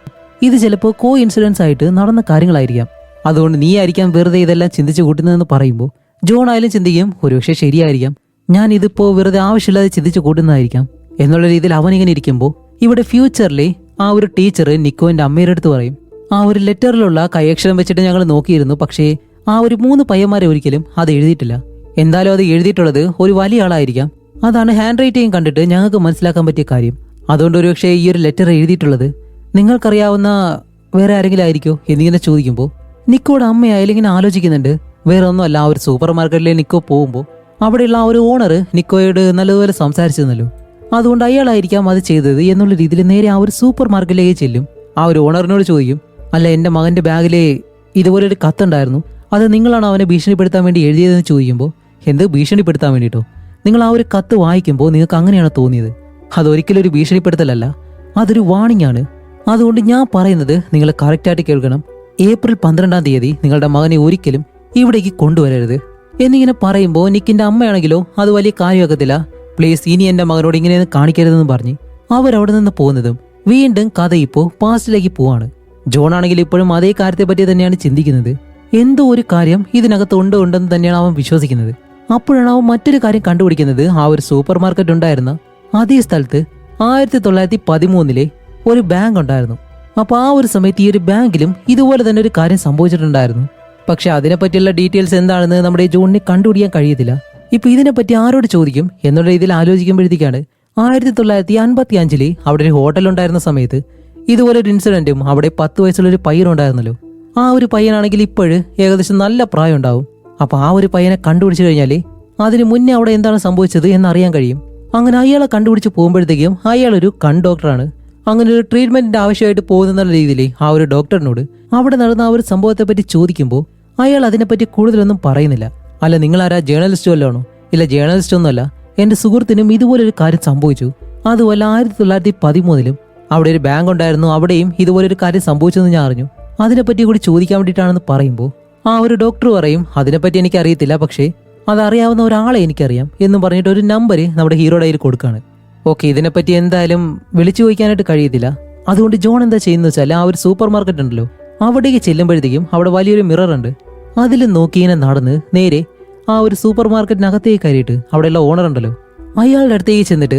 ഇത് ചിലപ്പോൾ കോ ഇൻസിഡൻസ് ആയിട്ട് നടന്ന കാര്യങ്ങളായിരിക്കാം, അതുകൊണ്ട് നീ ആയിരിക്കാം വെറുതെ ഇതെല്ലാം ചിന്തിച്ചു കൂട്ടുന്നതെന്ന് പറയുമ്പോൾ ജോൺ ആയാലും ചിന്തിക്കും, ഒരുപക്ഷെ ശരിയായിരിക്കാം, ഞാൻ ഇതിപ്പോ വെറുതെ ആവശ്യമില്ലാതെ ചിന്തിച്ചു കൂട്ടുന്നതായിരിക്കാം എന്നുള്ള രീതിയിൽ അവനിങ്ങനെ ഇരിക്കുമ്പോൾ ഇവിടെ ഫ്യൂച്ചറിലെ ആ ഒരു ടീച്ചർ നിക്കോന്റെ അമ്മയുടെ അടുത്ത് പറയും, ആ ഒരു ലെറ്ററിലുള്ള കൈയക്ഷരം വെച്ചിട്ട് ഞങ്ങൾ നോക്കിയിരുന്നു, പക്ഷേ ആ ഒരു 3 പയ്യന്മാരെ ഒരിക്കലും അത് എഴുതിയിട്ടില്ല, എന്തായാലും അത് എഴുതിയിട്ടുള്ളത് ഒരു വലിയ ആളായിരിക്കാം, അതാണ് ഹാൻഡ് റൈറ്റിംഗ് കണ്ടിട്ട് ഞങ്ങൾക്ക് മനസ്സിലാക്കാൻ പറ്റിയ കാര്യം, അതുകൊണ്ട് ഒരുപക്ഷെ ഈ ഒരു ലെറ്റർ എഴുതിയിട്ടുള്ളത് നിങ്ങൾക്കറിയാവുന്ന വേറെ ആരെങ്കിലും ആയിരിക്കോ എന്നിങ്ങനെ ചോദിക്കുമ്പോൾ നിക്കോയുടെ അമ്മയായാലും ഇങ്ങനെ ആലോചിക്കുന്നുണ്ട്, വേറെ ഒന്നുമല്ല, ആ ഒരു സൂപ്പർ മാർക്കറ്റിലെ നിക്കോ പോകുമ്പോൾ അവിടെയുള്ള ആ ഒരു ഓണർ നിക്കോയോട് നല്ലതുപോലെ സംസാരിച്ചിരുന്നല്ലോ, അതുകൊണ്ട് അയാളായിരിക്കാം അത് ചെയ്തത് എന്നുള്ള രീതിയിൽ നേരെ ആ ഒരു സൂപ്പർ മാർക്കറ്റിലേക്ക് ചെല്ലും. ആ ഒരു ഓണറിനോട് ചോദിക്കും, അല്ല എൻ്റെ മകന്റെ ബാഗിലെ ഇതുപോലൊരു കത്തുണ്ടായിരുന്നു, അത് നിങ്ങളാണ് അവനെ ഭീഷണിപ്പെടുത്താൻ വേണ്ടി എഴുതിയതെന്ന് ചോദിക്കുമ്പോൾ, എന്ത് ഭീഷണിപ്പെടുത്താൻ വേണ്ടിയിട്ടോ, നിങ്ങൾ ആ ഒരു കത്ത് വായിക്കുമ്പോൾ നിങ്ങൾക്ക് അങ്ങനെയാണ് തോന്നിയത്, അതൊരിക്കലും ഒരു ഭീഷണിപ്പെടുത്തലല്ല, അതൊരു വാണിംഗ് ആണ്, അതുകൊണ്ട് ഞാൻ പറയുന്നത് നിങ്ങൾ കറക്റ്റായിട്ട് കേൾക്കണം, ഏപ്രിൽ 12-ാം തീയതി നിങ്ങളുടെ മകനെ ഒരിക്കലും ഇവിടേക്ക് കൊണ്ടുവരരുത് എന്നിങ്ങനെ പറയുമ്പോൾ നിക്കിന്റെ അമ്മയാണെങ്കിലോ അത് വലിയ കാര്യമാക്കത്തില്ല, പ്ലീസ് ഇനി എൻ്റെ മകനോട് ഇങ്ങനെയൊന്നും കാണിക്കരുതെന്ന് പറഞ്ഞ് അവരവിടെ നിന്ന് പോകുന്നതും വീണ്ടും കഥ ഇപ്പോൾ പാസ്റ്റിലേക്ക് പോവാണ്. ജോൺ ആണെങ്കിൽ ഇപ്പോഴും അതേ കാര്യത്തെ പറ്റി തന്നെയാണ് ചിന്തിക്കുന്നത്, എന്തോ ഒരു കാര്യം ഇതിനകത്ത് ഉണ്ടെന്ന് തന്നെയാണ് അവൻ വിശ്വസിക്കുന്നത്. അപ്പോഴാണ് അവൻ മറ്റൊരു കാര്യം കണ്ടുപിടിക്കുന്നത്, ആ ഒരു സൂപ്പർ മാർക്കറ്റ് ഉണ്ടായിരുന്ന അതേ സ്ഥലത്ത് 1913 ഒരു ബാങ്ക് ഉണ്ടായിരുന്നു. അപ്പൊ ആ ഒരു സമയത്ത് ഈ ഒരു ബാങ്കിലും ഇതുപോലെ തന്നെ ഒരു കാര്യം സംഭവിച്ചിട്ടുണ്ടായിരുന്നു. പക്ഷെ അതിനെപ്പറ്റിയുള്ള ഡീറ്റെയിൽസ് എന്താണെന്ന് നമ്മുടെ ജോണിനെ കണ്ടുപിടിക്കാൻ കഴിയത്തില്ല. ഇപ്പൊ ഇതിനെപ്പറ്റി ആരോട് ചോദിക്കും എന്നുള്ള രീതിയിൽ ആലോചിക്കുമ്പോഴത്തേക്കാണ് 1955 അവിടെ ഒരു ഹോട്ടൽ ഉണ്ടായിരുന്ന സമയത്ത് ഇതുപോലെ ഒരു ഇൻസിഡന്റും അവിടെ 10 വയസ്സുള്ളൊരു പയ്യനുണ്ടായിരുന്നല്ലോ. ആ ഒരു പയ്യനാണെങ്കിൽ ഇപ്പോഴും ഏകദേശം നല്ല പ്രായം ഉണ്ടാവും. അപ്പൊ ആ ഒരു പയ്യനെ കണ്ടുപിടിച്ചു കഴിഞ്ഞാല് അതിന് മുന്നേ അവിടെ എന്താണ് സംഭവിച്ചത് എന്നറിയാൻ കഴിയും. അങ്ങനെ അയാളെ കണ്ടുപിടിച്ച് പോകുമ്പോഴത്തേക്കും അയാളൊരു കൺ ഡോക്ടറാണ്. അങ്ങനെ ഒരു ട്രീറ്റ്മെന്റിന്റെ ആവശ്യമായിട്ട് പോകുന്ന രീതിയിൽ ആ ഒരു ഡോക്ടറിനോട് അവിടെ നടന്ന ആ ഒരു സംഭവത്തെ പറ്റി ചോദിക്കുമ്പോൾ അയാൾ അതിനെപ്പറ്റി കൂടുതലൊന്നും പറയുന്നില്ല. അല്ല നിങ്ങളാരാ, ജേർണലിസ്റ്റ് വല്ലതാണോ? ഇല്ല, ജേർണലിസ്റ്റ് ഒന്നുമല്ല, എന്റെ സുഹൃത്തിനും ഇതുപോലൊരു കാര്യം സംഭവിച്ചു, അതുമല്ല 1913 അവിടെ ഒരു ബാങ്ക് ഉണ്ടായിരുന്നു, അവിടെയും ഇതുപോലൊരു കാര്യം സംഭവിച്ചെന്ന് ഞാൻ അറിഞ്ഞു, അതിനെപ്പറ്റി കൂടി ചോദിക്കാൻ വേണ്ടിയിട്ടാണെന്ന് പറയുമ്പോൾ ആ ഒരു ഡോക്ടർ പറയും, അതിനെപ്പറ്റി എനിക്ക് അറിയത്തില്ല, പക്ഷേ അതറിയാവുന്ന ഒരാളെ എനിക്കറിയാം എന്നും പറഞ്ഞിട്ട് ഒരു നമ്പർ നമ്മുടെ ഹീറോയുടെ കയ്യിൽ കൊടുക്കുകയാണ്. ഓക്കെ, ഇതിനെപ്പറ്റി എന്തായാലും വിളിച്ചു ചോദിക്കാനായിട്ട് കഴിയത്തില്ല. അതുകൊണ്ട് ജോൺ എന്താ ചെയ്യുന്നത് വെച്ചാൽ ആ ഒരു സൂപ്പർ മാർക്കറ്റ് ഉണ്ടല്ലോ, അവിടേക്ക് ചെല്ലുമ്പോഴത്തേക്കും അവിടെ വലിയൊരു മിറർ ഉണ്ട്, അതിൽ നോക്കി ഇങ്ങനെ നടന്ന് നേരെ ആ ഒരു സൂപ്പർ മാർക്കറ്റിനകത്തേക്ക് കയറിയിട്ട് അവിടെയുള്ള ഓണർ ഉണ്ടല്ലോ അയാളുടെ അടുത്തേക്ക് ചെന്നിട്ട്,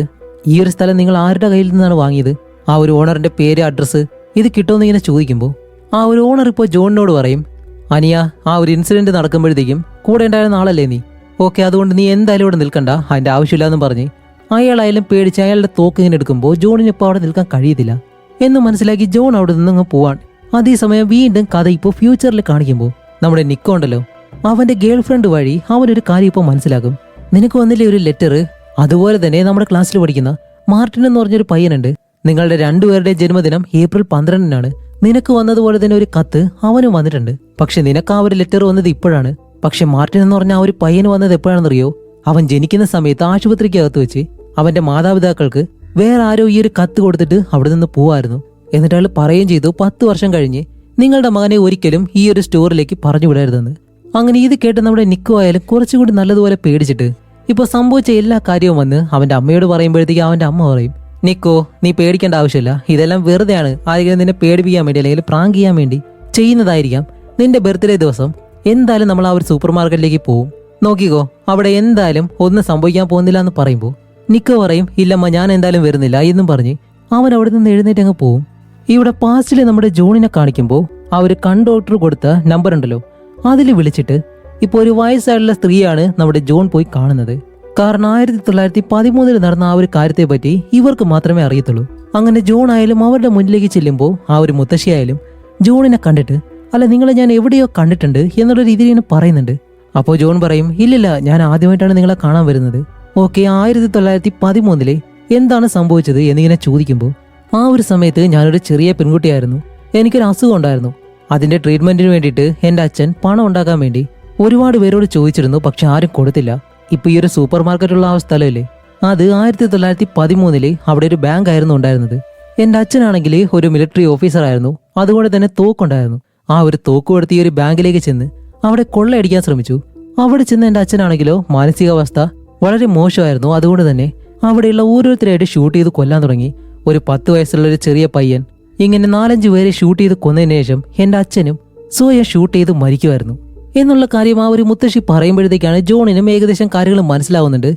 ഈ ഒരു സ്ഥലം നിങ്ങൾ ആരുടെ കയ്യിൽ നിന്നാണ് വാങ്ങിയത്, ആ ഒരു ഓണറിന്റെ പേര് അഡ്രസ്സ് ഇത് കിട്ടുമെന്ന് ഇങ്ങനെ ചോദിക്കുമ്പോൾ ആ ഒരു ഓണർ ഇപ്പോൾ ജോണിനോട് പറയും, അനിയ, ആ ഒരു ഇൻസിഡന്റ് നടക്കുമ്പോഴത്തേക്കും കൂടെ ഉണ്ടായിരുന്ന ആളല്ലേ നീ, ഓക്കെ, അതുകൊണ്ട് നീ എന്തായാലും ഇവിടെ നിൽക്കണ്ട, അതിന്റെ ആവശ്യമില്ലാന്ന് പറഞ്ഞ് അയാളായാലും പേടിച്ച് അയാളുടെ തോക്ക് ഇങ്ങനെ എടുക്കുമ്പോൾ ജോണിന് ഇപ്പോൾ അവിടെ നിൽക്കാൻ കഴിയത്തില്ല എന്ന് മനസ്സിലാക്കി ജോൺ അവിടെ നിന്നങ്ങ് പോവാൻ. അതേസമയം വീണ്ടും കഥ ഇപ്പോൾ ഫ്യൂച്ചറിൽ കാണിക്കുമ്പോൾ നമ്മുടെ നിക്കോ ഉണ്ടല്ലോ, അവന്റെ ഗേൾ ഫ്രണ്ട് വഴി അവനൊരു കാര്യം ഇപ്പോൾ മനസ്സിലാക്കും. നിനക്ക് വന്നില്ലേ ഒരു ലെറ്റർ, അതുപോലെ തന്നെ നമ്മുടെ ക്ലാസ്സിൽ പഠിക്കുന്ന മാർട്ടിൻ എന്ന് പറഞ്ഞൊരു പയ്യനുണ്ട്, നിങ്ങളുടെ രണ്ടുപേരുടെ ജന്മദിനം ഏപ്രിൽ 12-നാണ്, നിനക്ക് വന്നതുപോലെ തന്നെ ഒരു കത്ത് അവനും വന്നിട്ടുണ്ട്, പക്ഷെ നിനക്ക് ആ ഒരു ലെറ്റർ വന്നത് ഇപ്പോഴാണ്. പക്ഷെ മാർട്ടിൻ എന്ന് പറഞ്ഞ ആ ഒരു പയ്യന് വന്നത് എപ്പോഴാണെന്നറിയോ, അവൻ ജനിക്കുന്ന സമയത്ത് ആശുപത്രിക്കകത്ത് വെച്ച് അവന്റെ മാതാപിതാക്കൾക്ക് വേറെ ആരോ ഈ ഒരു കത്ത് കൊടുത്തിട്ട് അവിടെ നിന്ന് പോവായിരുന്നു. എന്നിട്ട് അയാൾ പറയുകയും ചെയ്തു 10 വർഷം കഴിഞ്ഞ് നിങ്ങളുടെ മകനെ ഒരിക്കലും ഈ ഒരു സ്റ്റോറിലേക്ക് പറഞ്ഞു വിടരുതെന്ന്. അങ്ങനെ ഇത് കേട്ട് നമ്മുടെ നിക്കോ ആയാലും കുറച്ചുകൂടി നല്ലതുപോലെ പേടിച്ചിട്ട് ഇപ്പൊ സംഭവിച്ച എല്ലാ കാര്യവും വന്ന് അവന്റെ അമ്മയോട് പറയുമ്പോഴത്തേക്ക് അവന്റെ അമ്മ പറയും, നിക്കോ, നീ പേടിക്കേണ്ട ആവശ്യമില്ല, ഇതെല്ലാം വെറുതെയാണ്, ആരെങ്കിലും നിന്നെ പേടിപ്പിക്കാൻ വേണ്ടി അല്ലെങ്കിൽ പ്രാങ്ക് ചെയ്യാൻ വേണ്ടി ചെയ്യുന്നതായിരിക്കാം. നിന്റെ ബർത്ത്ഡേ ദിവസം എന്തായാലും നമ്മൾ ആ ഒരു സൂപ്പർ മാർക്കറ്റിലേക്ക് പോവും, നോക്കിക്കോ, അവിടെ എന്തായാലും ഒന്നും സംഭവിക്കാൻ പോകുന്നില്ല എന്ന് പറയുമ്പോൾ നിക്കോ പറയും, ഇല്ലമ്മ, ഞാൻ എന്തായാലും വരുന്നില്ല എന്നും പറഞ്ഞ് അവൻ അവിടെ നിന്ന് എഴുന്നേറ്റ് അങ്ങ് പോവും. ഇവിടെ പാസ്റ്റില് നമ്മുടെ ജോണിനെ കാണിക്കുമ്പോൾ ആ ഒരു കൺ ഡോക്ടർ കൊടുത്ത നമ്പർ ഉണ്ടല്ലോ അതിൽ വിളിച്ചിട്ട് ഇപ്പോൾ ഒരു വയസ്സായിട്ടുള്ള സ്ത്രീയാണ് നമ്മുടെ ജോൺ പോയി കാണുന്നത്. കാരണം 1913 നടന്ന ആ ഒരു കാര്യത്തെ പറ്റി ഇവർക്ക് മാത്രമേ അറിയത്തുള്ളൂ. അങ്ങനെ ജോൺ ആയാലും അവരുടെ മുന്നിലേക്ക് ചെല്ലുമ്പോൾ ആ ഒരു മുത്തശ്ശിയായാലും ജോണിനെ കണ്ടിട്ട്, അല്ല നിങ്ങളെ ഞാൻ എവിടെയോ കണ്ടിട്ടുണ്ട് എന്നുള്ള രീതിയിൽ ഇങ്ങനെ പറയുന്നുണ്ട്. അപ്പോൾ ജോൺ പറയും, ഇല്ലില്ല, ഞാൻ ആദ്യമായിട്ടാണ് നിങ്ങളെ കാണാൻ വരുന്നത്. ഓക്കെ, 1913 എന്താണ് സംഭവിച്ചത് എന്നിങ്ങനെ ചോദിക്കുമ്പോൾ ആ ഒരു സമയത്ത് ഞാനൊരു ചെറിയ പെൺകുട്ടിയായിരുന്നു, എനിക്കൊരു അസുഖം ഉണ്ടായിരുന്നു. അതിന്റെ ട്രീറ്റ്മെന്റിന് വേണ്ടിയിട്ട് എന്റെ അച്ഛൻ പണം ഉണ്ടാക്കാൻ വേണ്ടി ഒരുപാട് പേരോട് ചോദിച്ചിരുന്നു, പക്ഷെ ആരും കൊടുത്തില്ല. ഇപ്പൊ ഈ ഒരു സൂപ്പർ മാർക്കറ്റുള്ള ആ സ്ഥലമില്ലേ, അത് 1913 അവിടെ ഒരു ബാങ്ക് ആയിരുന്നു ഉണ്ടായിരുന്നത്. എന്റെ അച്ഛനാണെങ്കിൽ ഒരു മിലിറ്ററി ഓഫീസർ ആയിരുന്നു, അതുകൊണ്ട് തന്നെ തോക്കുണ്ടായിരുന്നു. ആ ഒരു തോക്ക് കൊടുത്ത് ഈ ഒരു ബാങ്കിലേക്ക് ചെന്ന് അവിടെ കൊള്ളയടിക്കാൻ ശ്രമിച്ചു. അവിടെ ചെന്ന് എന്റെ അച്ഛനാണെങ്കിലോ മാനസികാവസ്ഥ വളരെ മോശമായിരുന്നു. അതുകൊണ്ട് തന്നെ അവിടെയുള്ള ഓരോരുത്തരായിട്ട് ഷൂട്ട് ചെയ്ത് കൊല്ലാൻ തുടങ്ങി. ഒരു 10 വയസ്സുള്ള ഒരു ചെറിയ പയ്യൻ ഇങ്ങനെ 4-5 പേരെ ഷൂട്ട് ചെയ്ത് കൊന്നതിന് ശേഷം എന്റെ അച്ഛനും സ്വയം ഷൂട്ട് ചെയ്ത് മരിക്കുമായിരുന്നു എന്നുള്ള കാര്യം ആ ഒരു മുത്തശ്ശി പറയുമ്പോഴത്തേക്കാണ് ജോണിനും ഏകദേശം കാര്യങ്ങൾ മനസ്സിലാവുന്നുണ്ട്.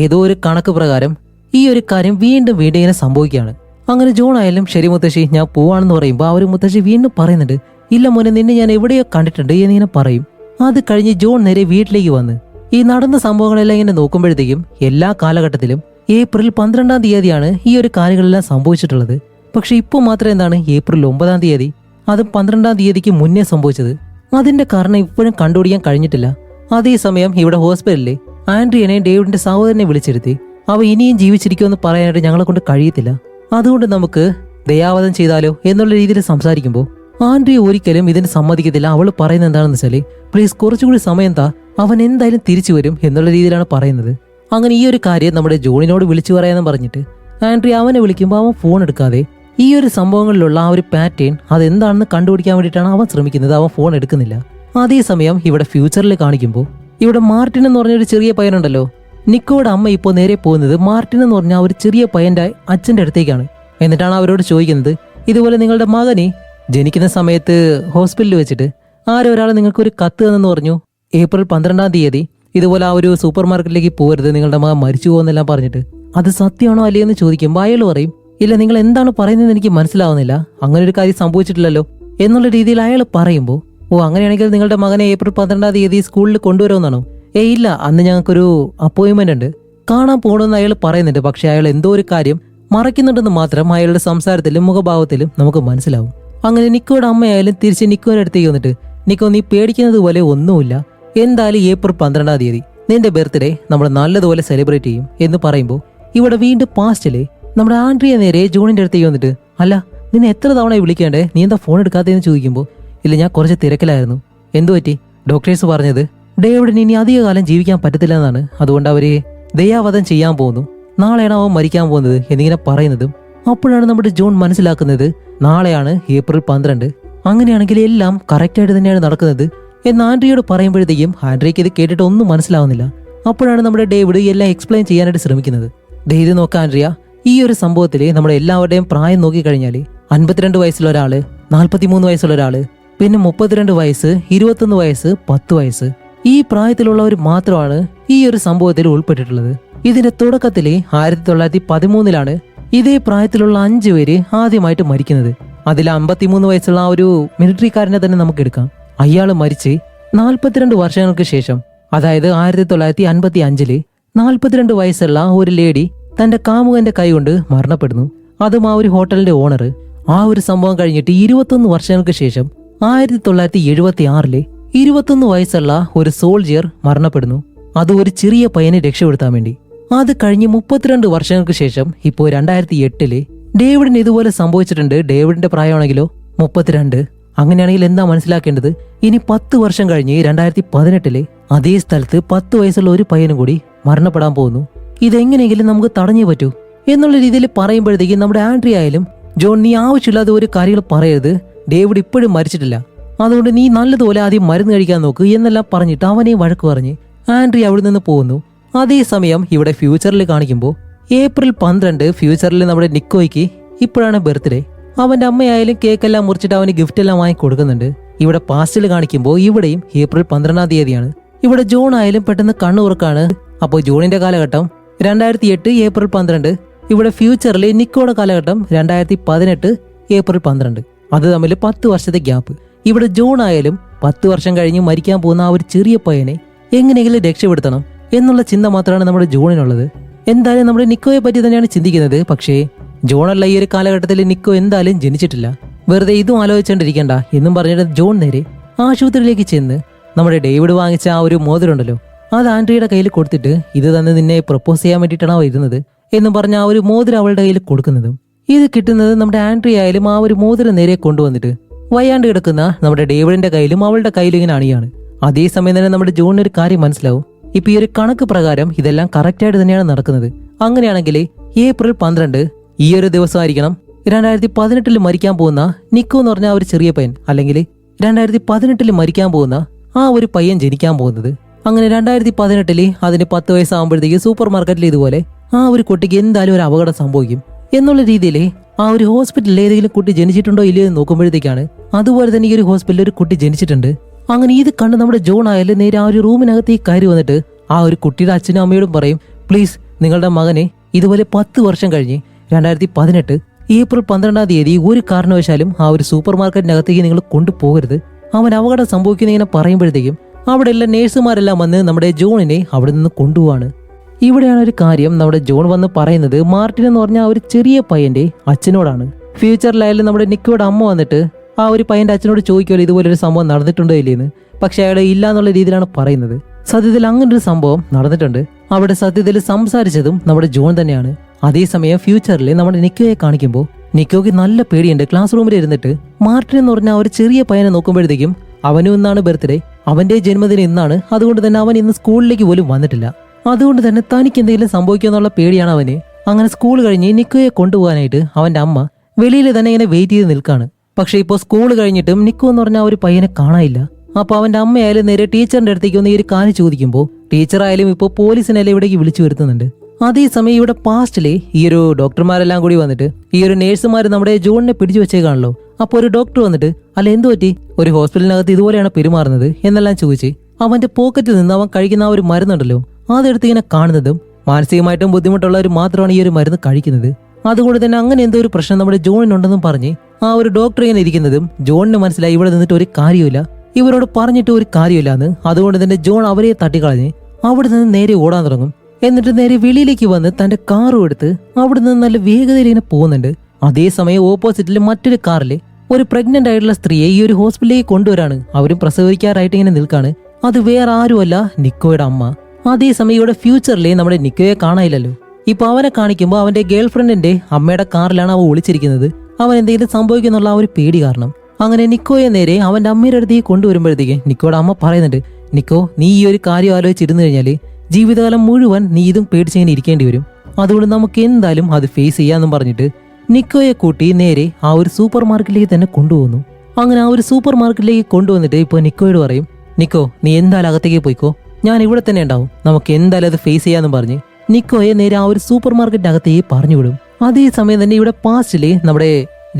ഏതോ ഒരു കണക്ക് പ്രകാരം ഈ ഒരു കാര്യം വീണ്ടും വീണ്ടും ഇങ്ങനെ സംഭവിക്കുകയാണ്. അങ്ങനെ ജോൺ ആയാലും ശരി മുത്തശ്ശി ഞാൻ പോവാണെന്ന് പറയുമ്പോൾ ആ ഒരു മുത്തശ്ശി വീണ്ടും പറയുന്നുണ്ട്, ഇല്ല മോനെ, നിന്നെ ഞാൻ എവിടെയോ കണ്ടിട്ടുണ്ട് എന്നിങ്ങനെ പറയും. അത് കഴിഞ്ഞ് ജോൺ നേരെ വീട്ടിലേക്ക് വന്ന് ഈ നടന്ന സംഭവങ്ങളെല്ലാം ഇങ്ങനെ നോക്കുമ്പോഴത്തേക്കും എല്ലാ കാലഘട്ടത്തിലും ഏപ്രിൽ 12-ാം തീയതിയാണ് ഈ ഒരു കാര്യങ്ങളെല്ലാം സംഭവിച്ചിട്ടുള്ളത്. പക്ഷെ ഇപ്പോൾ മാത്രം എന്താണ് ഏപ്രിൽ 9-ാം തീയതി, അതും 12-ാം തീയതിക്ക് മുന്നേ സംഭവിച്ചത്? അതിന്റെ കാരണം ഇപ്പോഴും കണ്ടുപിടിക്കാൻ കഴിഞ്ഞിട്ടില്ല. അതേസമയം ഇവിടെ ഹോസ്പിറ്റലിൽ ആൻഡ്രിയനെ ഡേവിഡിന്റെ സഹോദരനെ വിളിച്ചിരുത്തി അവ ഇനിയും ജീവിച്ചിരിക്കുമെന്ന് പറയാനായിട്ട് ഞങ്ങളെ കൊണ്ട് കഴിയത്തില്ല, അതുകൊണ്ട് നമുക്ക് ദയാവധം ചെയ്താലോ എന്നുള്ള രീതിയിൽ സംസാരിക്കുമ്പോൾ ആൻഡ്രിയ ഒരിക്കലും ഇതിന് സമ്മതിക്കത്തില്ല. അവൾ പറയുന്നത് എന്താണെന്ന് വെച്ചാല് പ്ലീസ് കുറച്ചുകൂടി സമയം താ, അവൻ എന്തായാലും തിരിച്ചു വരും എന്നുള്ള രീതിയിലാണ് പറയുന്നത്. അങ്ങനെ ഈ ഒരു കാര്യം നമ്മുടെ ജോണിനോട് വിളിച്ചു പറയാമെന്ന് പറഞ്ഞിട്ട് ആൻഡ്രിയ അവനെ വിളിക്കുമ്പോൾ അവൻ ഫോൺ എടുക്കാതെ ഈ ഒരു സംഭവങ്ങളിലുള്ള ആ ഒരു പാറ്റേൺ അതെന്താണെന്ന് കണ്ടുപിടിക്കാൻ വേണ്ടിയിട്ടാണ് അവൻ ശ്രമിക്കുന്നത്. അവൻ ഫോൺ എടുക്കുന്നില്ല. അതേസമയം ഇവിടെ ഫ്യൂച്ചറിൽ കാണിക്കുമ്പോൾ ഇവിടെ മാർട്ടിൻ എന്ന് പറഞ്ഞൊരു ചെറിയ പയ്യനുണ്ടല്ലോ, നിക്കോയുടെ അമ്മ ഇപ്പോൾ നേരെ പോകുന്നത് മാർട്ടിൻ എന്ന് പറഞ്ഞ ഒരു ചെറിയ പയ്യന്റെ അച്ഛന്റെ അടുത്തേക്കാണ്. എന്നിട്ടാണ് അവരോട് ചോദിക്കുന്നത്, ഇതുപോലെ നിങ്ങളുടെ മകനെ ജനിക്കുന്ന സമയത്ത് ഹോസ്പിറ്റലിൽ വെച്ചിട്ട് ആരോ ഒരാൾ നിങ്ങൾക്ക് ഒരു കത്ത് തന്നെന്ന് പറഞ്ഞു, ഏപ്രിൽ 12-ാം തീയതി ഇതുപോലെ ആ ഒരു സൂപ്പർ മാർക്കറ്റിലേക്ക് പോകരുത്, നിങ്ങളുടെ മകൻ മരിച്ചു പോകുന്നെല്ലാം പറഞ്ഞിട്ട് അത് സത്യമാണോ അല്ലേ എന്ന് ചോദിക്കുമ്പോൾ അയാൾ പറയും, ഇല്ല നിങ്ങൾ എന്താണ് പറയുന്നത് എനിക്ക് മനസ്സിലാവുന്നില്ല, അങ്ങനെ ഒരു കാര്യം സംഭവിച്ചിട്ടില്ലല്ലോ എന്നുള്ള രീതിയിൽ അയാൾ പറയുമ്പോൾ, ഓ അങ്ങനെയാണെങ്കിൽ നിങ്ങളുടെ മകനെ ഏപ്രിൽ 12-ാം തീയതി സ്കൂളിൽ കൊണ്ടുവരുമെന്നാണോ? ഇല്ല, അന്ന് ഞങ്ങൾക്കൊരു അപ്പോയിന്റ്മെന്റ് ഉണ്ട്, കാണാൻ പോകണമെന്ന് അയാൾ പറയുന്നുണ്ട്. പക്ഷെ അയാൾ എന്തോ ഒരു കാര്യം മറയ്ക്കുന്നുണ്ടെന്ന് മാത്രം അയാളുടെ സംസാരത്തിലും മുഖഭാവത്തിലും നമുക്ക് മനസ്സിലാവും. അങ്ങനെ നിക്കോയുടെ അമ്മയായാലും തിരിച്ച് നിക്കോയുടെ അടുത്തേക്ക് വന്നിട്ട്, നിക്കോ നീ പേടിക്കുന്നത് പോലെ ഒന്നുമില്ല, എന്തായാലും ഏപ്രിൽ 12-ാം തീയതി നിന്റെ ബർത്ത്ഡേ നമ്മൾ നല്ലതുപോലെ സെലിബ്രേറ്റ് ചെയ്യും എന്ന് പറയുമ്പോൾ ഇവിടെ വീണ്ടും പാസ്റ്റില് നമ്മുടെ ആൻഡ്രിയ നേരെ ജോണിന്റെ അടുത്തേക്ക് വന്നിട്ട്, അല്ല നിന്നെ എത്ര തവണ വിളിക്കേണ്ടേ, നീ എന്താ ഫോൺ എടുക്കാത്തതെന്ന് ചോദിക്കുമ്പോൾ, ഇല്ല ഞാൻ കുറച്ച് തിരക്കിലായിരുന്നു. എന്തു പറ്റി? ഡോക്ടേഴ്സ് പറഞ്ഞത് ഡേവിഡിന് ഇനി അധികകാലം ജീവിക്കാൻ പറ്റത്തില്ല എന്നാണ്, അതുകൊണ്ട് അവരെ ദയാവധം ചെയ്യാൻ പോകുന്നു, നാളെയാണ് അവൻ മരിക്കാൻ പോകുന്നത് എന്നിങ്ങനെ പറയുന്നതും അപ്പോഴാണ് നമ്മുടെ ജോൺ മനസ്സിലാക്കുന്നത് നാളെയാണ് ഏപ്രിൽ 12. അങ്ങനെയാണെങ്കിൽ എല്ലാം കറക്റ്റായിട്ട് തന്നെയാണ് നടക്കുന്നത് എന്ന് ആൻഡ്രിയോട് പറയുമ്പോഴത്തേക്കും ആൻഡ്രിയക്ക് ഇത് കേട്ടിട്ട് ഒന്നും മനസ്സിലാവുന്നില്ല. അപ്പോഴാണ് നമ്മുടെ ഡേവിഡ് എല്ലാം എക്സ്പ്ലെയിൻ ചെയ്യാനായിട്ട് ശ്രമിക്കുന്നത്. ഇത് നോക്കാം ആൻഡ്രിയ, ഈ ഒരു സംഭവത്തിൽ നമ്മുടെ എല്ലാവരുടെയും പ്രായം നോക്കിക്കഴിഞ്ഞാൽ 52 വയസ്സുള്ള ഒരാള്, 43 വയസ്സുള്ള ഒരാള്, പിന്നെ 32 വയസ്സ്, 21 വയസ്സ്, 10 വയസ്സ്, ഈ പ്രായത്തിലുള്ളവർ മാത്രമാണ് ഈ ഒരു സംഭവത്തിൽ ഉൾപ്പെട്ടിട്ടുള്ളത്. ഇതിന്റെ തുടക്കത്തില് 1913 ഇതേ പ്രായത്തിലുള്ള 5 പേര് ആദ്യമായിട്ട് മരിക്കുന്നത്. അതിൽ 53 വയസ്സുള്ള ആ ഒരു മിലിറ്ററിക്കാരനെ തന്നെ നമുക്ക് എടുക്കാം. അയാൾ മരിച്ച് 42 വർഷങ്ങൾക്ക് ശേഷം, അതായത് 1955 42 വയസ്സുള്ള ഒരു ലേഡി തന്റെ കാമുകന്റെ കൈകൊണ്ട് മരണപ്പെടുന്നു. അതും ആ ഒരു ഹോട്ടലിന്റെ ഓണർ. ആ ഒരു സംഭവം കഴിഞ്ഞിട്ട് 21 വർഷങ്ങൾക്ക് ശേഷം 1976 21 വയസ്സുള്ള ഒരു സോൾജിയർ മരണപ്പെടുന്നു. അത് ഒരു ചെറിയ പയ്യനെ രക്ഷപ്പെടുത്താൻ വേണ്ടി. അത് കഴിഞ്ഞ് 32 വർഷങ്ങൾക്ക് ശേഷം ഇപ്പോൾ 2008 ഡേവിഡിന് ഇതുപോലെ സംഭവിച്ചിട്ടുണ്ട്. ഡേവിഡിന്റെ പ്രായമാണെങ്കിലോ 32. അങ്ങനെയാണെങ്കിൽ എന്താ മനസ്സിലാക്കേണ്ടത്, ഇനി 10 വർഷം കഴിഞ്ഞ് 2018 അതേ സ്ഥലത്ത് 10 വയസ്സുള്ള ഒരു പയ്യനും കൂടി മരണപ്പെടാൻ പോകുന്നു. ഇതെങ്ങനെയെങ്കിലും നമുക്ക് തടഞ്ഞേ പറ്റൂ എന്നുള്ള രീതിയിൽ പറയുമ്പോഴത്തേക്കും നമ്മുടെ ആൻഡ്രിയ ആയാലും, ജോൺ നീ ആവശ്യമില്ലാതെ ഒരു കാര്യങ്ങൾ പറയരുത്, ഡേവിഡ് ഇപ്പോഴും മരിച്ചിട്ടില്ല, അതുകൊണ്ട് നീ നല്ലതുപോലെ ആദ്യം മരുന്ന് കഴിക്കാൻ നോക്ക് എന്നെല്ലാം പറഞ്ഞിട്ട് അവനെ വഴക്ക് പറഞ്ഞ് ആൻഡ്രിയ അവിടെ നിന്ന് പോകുന്നു. അതേസമയം ഇവിടെ ഫ്യൂച്ചറിൽ കാണിക്കുമ്പോൾ ഏപ്രിൽ 12 ഫ്യൂച്ചറിൽ നമ്മുടെ നിക്കോയ്ക്ക് ഇപ്പോഴാണ് ബർത്ത്ഡേ. അവന്റെ അമ്മയായാലും കേക്കെല്ലാം മുറിച്ചിട്ട് അവന് ഗിഫ്റ്റ് എല്ലാം വാങ്ങി കൊടുക്കുന്നുണ്ട്. ഇവിടെ പാസ്റ്റിൽ കാണിക്കുമ്പോൾ ഇവിടെയും ഏപ്രിൽ 12-ാം തീയതിയാണ്. ഇവിടെ ജോൺ ആയാലും പെട്ടെന്ന് കണ്ണു തുറക്കാണ്. അപ്പോൾ ജോണിന്റെ കാലഘട്ടം 2008 ഏപ്രിൽ 12, ഇവിടെ ഫ്യൂച്ചറിൽ നിക്കോയുടെ കാലഘട്ടം 2018 ഏപ്രിൽ 12. അത് തമ്മിൽ 10 വർഷത്തെ ഗ്യാപ്പ്. ഇവിടെ ജോൺ ആയാലും 10 വർഷം കഴിഞ്ഞ് മരിക്കാൻ പോകുന്ന ആ ഒരു ചെറിയ പയ്യനെ എങ്ങനെയെങ്കിലും രക്ഷപ്പെടുത്തണം എന്നുള്ള ചിന്ത മാത്രമാണ് നമ്മുടെ ജോണിനുള്ളത്. എന്തായാലും നമ്മുടെ നിക്കോയെ പറ്റി തന്നെയാണ് ചിന്തിക്കുന്നത്. പക്ഷേ ജോണല്ല ഈ ഒരു കാലഘട്ടത്തിൽ നിക്കോ എന്തായാലും ജനിച്ചിട്ടില്ല, വെറുതെ ഇതും ആലോചിച്ചോണ്ടിരിക്കണ്ട എന്നും പറഞ്ഞിട്ട് ജോൺ നേരെ ആശുപത്രിയിലേക്ക് ചെന്ന് നമ്മുടെ ഡേവിഡ് വാങ്ങിച്ച ആ ഒരു മോതിരമുണ്ടല്ലോ അത് ആൻഡ്രിയുടെ കയ്യിൽ കൊടുത്തിട്ട്, ഇത് തന്നെ നിന്നെ പ്രപ്പോസ് ചെയ്യാൻ വേണ്ടിയിട്ടാണോ ഇരുന്നത് എന്നും പറഞ്ഞ ആ ഒരു മോതിരം അവളുടെ കയ്യിൽ കൊടുക്കുന്നതും ഇത് കിട്ടുന്നത് നമ്മുടെ ആൻഡ്രി ആയാലും ആ ഒരു മോതിരം നേരെ കൊണ്ടുവന്നിട്ട് വയ്യാണ്ട് കിടക്കുന്ന നമ്മുടെ ഡേവിഡിന്റെ കയ്യിലും അവളുടെ കയ്യിലും ഇങ്ങനെ അണിയാണ്. അതേസമയം തന്നെ നമ്മുടെ ജോണിന് ഒരു കാര്യം മനസ്സിലാവും. ഇപ്പൊ ഈ ഒരു കണക്ക് പ്രകാരം ഇതെല്ലാം കറക്റ്റായിട്ട് തന്നെയാണ് നടക്കുന്നത്. അങ്ങനെയാണെങ്കിൽ ഏപ്രിൽ 12 ഈ ഒരു ദിവസമായിരിക്കണം 2018 മരിക്കാൻ പോകുന്ന നിക്കോ എന്ന് പറഞ്ഞ ആ ഒരു ചെറിയ പയ്യൻ, അല്ലെങ്കിൽ 2018 മരിക്കാൻ പോകുന്ന ആ ഒരു പയ്യൻ ജനിക്കാൻ പോകുന്നത്. അങ്ങനെ 2018 അതിന് 10 വയസ്സാകുമ്പോഴത്തേക്ക് സൂപ്പർ മാർക്കറ്റിൽ ഇതുപോലെ ആ ഒരു കുട്ടിക്ക് എന്തായാലും ഒരു അപകടം സംഭവിക്കും എന്നുള്ള രീതിയിൽ ആ ഒരു ഹോസ്പിറ്റലിൽ ഏതെങ്കിലും കുട്ടി ജനിച്ചിട്ടുണ്ടോ ഇല്ലയോ എന്ന് നോക്കുമ്പോഴത്തേക്കാണ് അതുപോലെ തന്നെ ഈ ഒരു ഹോസ്പിറ്റലിൽ ഒരു കുട്ടി ജനിച്ചിട്ടുണ്ട്. അങ്ങനെ ഇത് കണ്ട് നമ്മുടെ ജോൺ ആയാലും നേരെ ആ ഒരു റൂമിനകത്തേക്ക് കയറി വന്നിട്ട് ആ ഒരു കുട്ടിയുടെ അച്ഛനും അമ്മയോടും പറയും, പ്ലീസ് നിങ്ങളുടെ മകനെ ഇതുപോലെ 10 വർഷം കഴിഞ്ഞ് 2018 ഏപ്രിൽ 12 ഒരു കാരണവശാലും ആ ഒരു സൂപ്പർ മാർക്കറ്റിനകത്തേക്ക് നിങ്ങൾ കൊണ്ടുപോകരുത്, അവൻ അപകടം സംഭവിക്കുന്ന ഇങ്ങനെ പറയുമ്പോഴത്തേക്കും അവിടെ എല്ലാ നേഴ്സുമാരെല്ലാം വന്ന് നമ്മുടെ ജോണിനെ അവിടെ നിന്ന് കൊണ്ടുപോവാണ്. ഇവിടെയാണ് ഒരു കാര്യം നമ്മുടെ ജോൺ വന്ന് പറയുന്നത് മാർട്ടിൻ എന്ന് പറഞ്ഞ ആ ഒരു ചെറിയ പയ്യന്റെ അച്ഛനോടാണ്. ഫ്യൂച്ചറിലായാലും നമ്മുടെ നിക്കോയുടെ അമ്മ വന്നിട്ട് ആ ഒരു പയ്യന്റെ അച്ഛനോട് ചോദിക്കുമല്ലോ ഇതുപോലെ ഒരു സംഭവം നടന്നിട്ടുണ്ടോ ഇല്ലേന്ന്. പക്ഷെ അയാൾ ഇല്ല എന്നുള്ള രീതിയിലാണ് പറയുന്നത്. സത്യത്തിൽ അങ്ങനൊരു സംഭവം നടന്നിട്ടുണ്ട്. അവിടെ സത്യത്തിൽ സംസാരിച്ചതും നമ്മുടെ ജോൺ തന്നെയാണ്. അതേസമയം ഫ്യൂച്ചറിൽ നമ്മുടെ നിക്കോയെ കാണിക്കുമ്പോൾ നിക്കോയ്ക്ക് നല്ല പേടിയുണ്ട്. ക്ലാസ് റൂമിൽ ഇരുന്നിട്ട് മാർട്ടിൻ എന്ന് പറഞ്ഞ ആ ഒരു ചെറിയ പയ്യനെ നോക്കുമ്പോഴത്തേക്കും അവനും ഇന്നാണ് ബർത്ത്ഡേ, അവന്റെ ജന്മദിനം ഇന്നാണ്. അതുകൊണ്ട് തന്നെ അവൻ ഇന്ന് സ്കൂളിലേക്ക് പോലും വന്നിട്ടില്ല. അതുകൊണ്ട് തന്നെ തനിക്ക് എന്തെങ്കിലും സംഭവിക്കുമെന്നുള്ള പേടിയാണ് അവന്. അങ്ങനെ സ്കൂൾ കഴിഞ്ഞ് നിക്കോയെ കൊണ്ടുപോകാനായിട്ട് അവന്റെ അമ്മ വെളിയിൽ തന്നെ ഇങ്ങനെ വെയിറ്റ് ചെയ്ത് നിൽക്കാണ്. പക്ഷെ ഇപ്പോൾ സ്കൂൾ കഴിഞ്ഞിട്ടും നിക്കോ എന്ന് പറഞ്ഞ ആ ഒരു പയ്യനെ കാണാനില്ല. അപ്പൊ അവന്റെ അമ്മയായാലും നേരെ ടീച്ചറിന്റെ അടുത്തേക്ക് ഒന്ന് ഈ ഒരു കാര്യം ചോദിക്കുമ്പോൾ ടീച്ചറായാലും ഇപ്പോൾ പോലീസിനെല്ലാം ഇവിടേക്ക് വിളിച്ചു വരുത്തുന്നുണ്ട്. അതേസമയം ഇവിടെ പാസ്റ്റിലെ ഈ ഒരു ഡോക്ടർമാരെല്ലാം കൂടി വന്നിട്ട് ഈ ഒരു നേഴ്സുമാർ നമ്മുടെ ജോണിനെ പിടിച്ചു വെച്ചേക്കാണല്ലോ. അപ്പൊ ഒരു ഡോക്ടർ വന്നിട്ട് അല്ല എന്തു പറ്റി, ഒരു ഹോസ്പിറ്റലിനകത്ത് ഇതുപോലെയാണ് പെരുമാറുന്നത് എന്നെല്ലാം ചോദിച്ച് അവന്റെ പോക്കറ്റിൽ നിന്ന് അവൻ കഴിക്കുന്ന ആ ഒരു മരുന്നുണ്ടല്ലോ അതെടുത്ത് ഇങ്ങനെ കാണുന്നതും മാനസികമായിട്ടും ബുദ്ധിമുട്ടുള്ളവർ മാത്രമാണ് ഈ ഒരു മരുന്ന് കഴിക്കുന്നത്. അതുകൊണ്ട് തന്നെ അങ്ങനെ എന്തോ ഒരു പ്രശ്നം നമ്മുടെ ജോണിനുണ്ടെന്നും പറഞ്ഞ് ആ ഒരു ഡോക്ടർ ഇങ്ങനെ ഇരിക്കുന്നതും ജോണിന് മനസ്സിലായി ഇവിടെ നിന്നിട്ട് ഒരു കാര്യമില്ല, ഇവരോട് പറഞ്ഞിട്ട് ഒരു കാര്യമില്ലാന്ന്. അതുകൊണ്ട് തന്നെ ജോൺ അവരെ തട്ടിക്കളഞ്ഞ് അവിടെ നിന്ന് നേരെ ഓടാൻ തുടങ്ങും. എന്നിട്ട് നേരെ വെളിയിലേക്ക് വന്ന് തന്റെ കാറും എടുത്ത് അവിടെ നിന്ന് നല്ല വേഗതയിൽ ഇങ്ങനെ പോകുന്നുണ്ട്. അതേസമയം ഓപ്പോസിറ്റിൽ മറ്റൊരു കാറിൽ ഒരു പ്രഗ്നന്റ് ആയിട്ടുള്ള സ്ത്രീയെ ഈ ഒരു ഹോസ്പിറ്റലിലേക്ക് കൊണ്ടുവരാണ്. അവരും പ്രസവിക്കാറായിട്ട് ഇങ്ങനെ നിൽക്കാണ്. അത് വേറെ ആരുമല്ല, നിക്കോയുടെ അമ്മ. അതേസമയം ഇവിടെ ഫ്യൂച്ചറിലെ നമ്മുടെ നിക്കോയെ കാണാനില്ലല്ലോ. ഇപ്പൊ അവനെ കാണിക്കുമ്പോൾ അവന്റെ ഗേൾ ഫ്രണ്ടിന്റെ അമ്മയുടെ കാറിലാണ് അവൻ ഒളിച്ചിരിക്കുന്നത്. അവൻ എന്തെങ്കിലും സംഭവിക്കുന്നുള്ള ആ ഒരു പേടി കാരണം. അങ്ങനെ നിക്കോയെ നേരെ അവന്റെ അമ്മയുടെ അടുത്തേക്ക് കൊണ്ടുവരുമ്പോഴത്തേക്ക് നിക്കോയുടെ അമ്മ പറയുന്നുണ്ട്, നിക്കോ നീ ഈ ഒരു കാര്യം ആലോചിച്ചിരുന്നു കഴിഞ്ഞാല് ജീവിതകാലം മുഴുവൻ നീ ഇതും പേടിച്ചിങ്ങനെ ഇരിക്കേണ്ടി വരും. അതുകൊണ്ട് നമുക്ക് എന്തായാലും അത് ഫേസ് ചെയ്യാന്നും പറഞ്ഞിട്ട് നിക്കോയെ കൂട്ടി നേരെ ആ ഒരു സൂപ്പർ മാർക്കറ്റിലേക്ക് തന്നെ കൊണ്ടുപോകുന്നു. അങ്ങനെ ആ ഒരു സൂപ്പർ മാർക്കറ്റിലേക്ക് കൊണ്ടുവന്നിട്ട് ഇപ്പൊ നിക്കോയോട് പറയും, നിക്കോ നീ എന്തായാലും അകത്തേക്ക് പോയിക്കോ, ഞാൻ ഇവിടെ തന്നെ ഉണ്ടാവും, നമുക്ക് എന്തായാലും അത് ഫേസ് ചെയ്യാന്നും പറഞ്ഞ് നിക്കോയെ നേരെ ആ ഒരു സൂപ്പർ മാർക്കറ്റിന്റെ അകത്തേക്ക് പറഞ്ഞു വിടും. അതേസമയം തന്നെ ഇവിടെ പാസ്റ്റില് നമ്മുടെ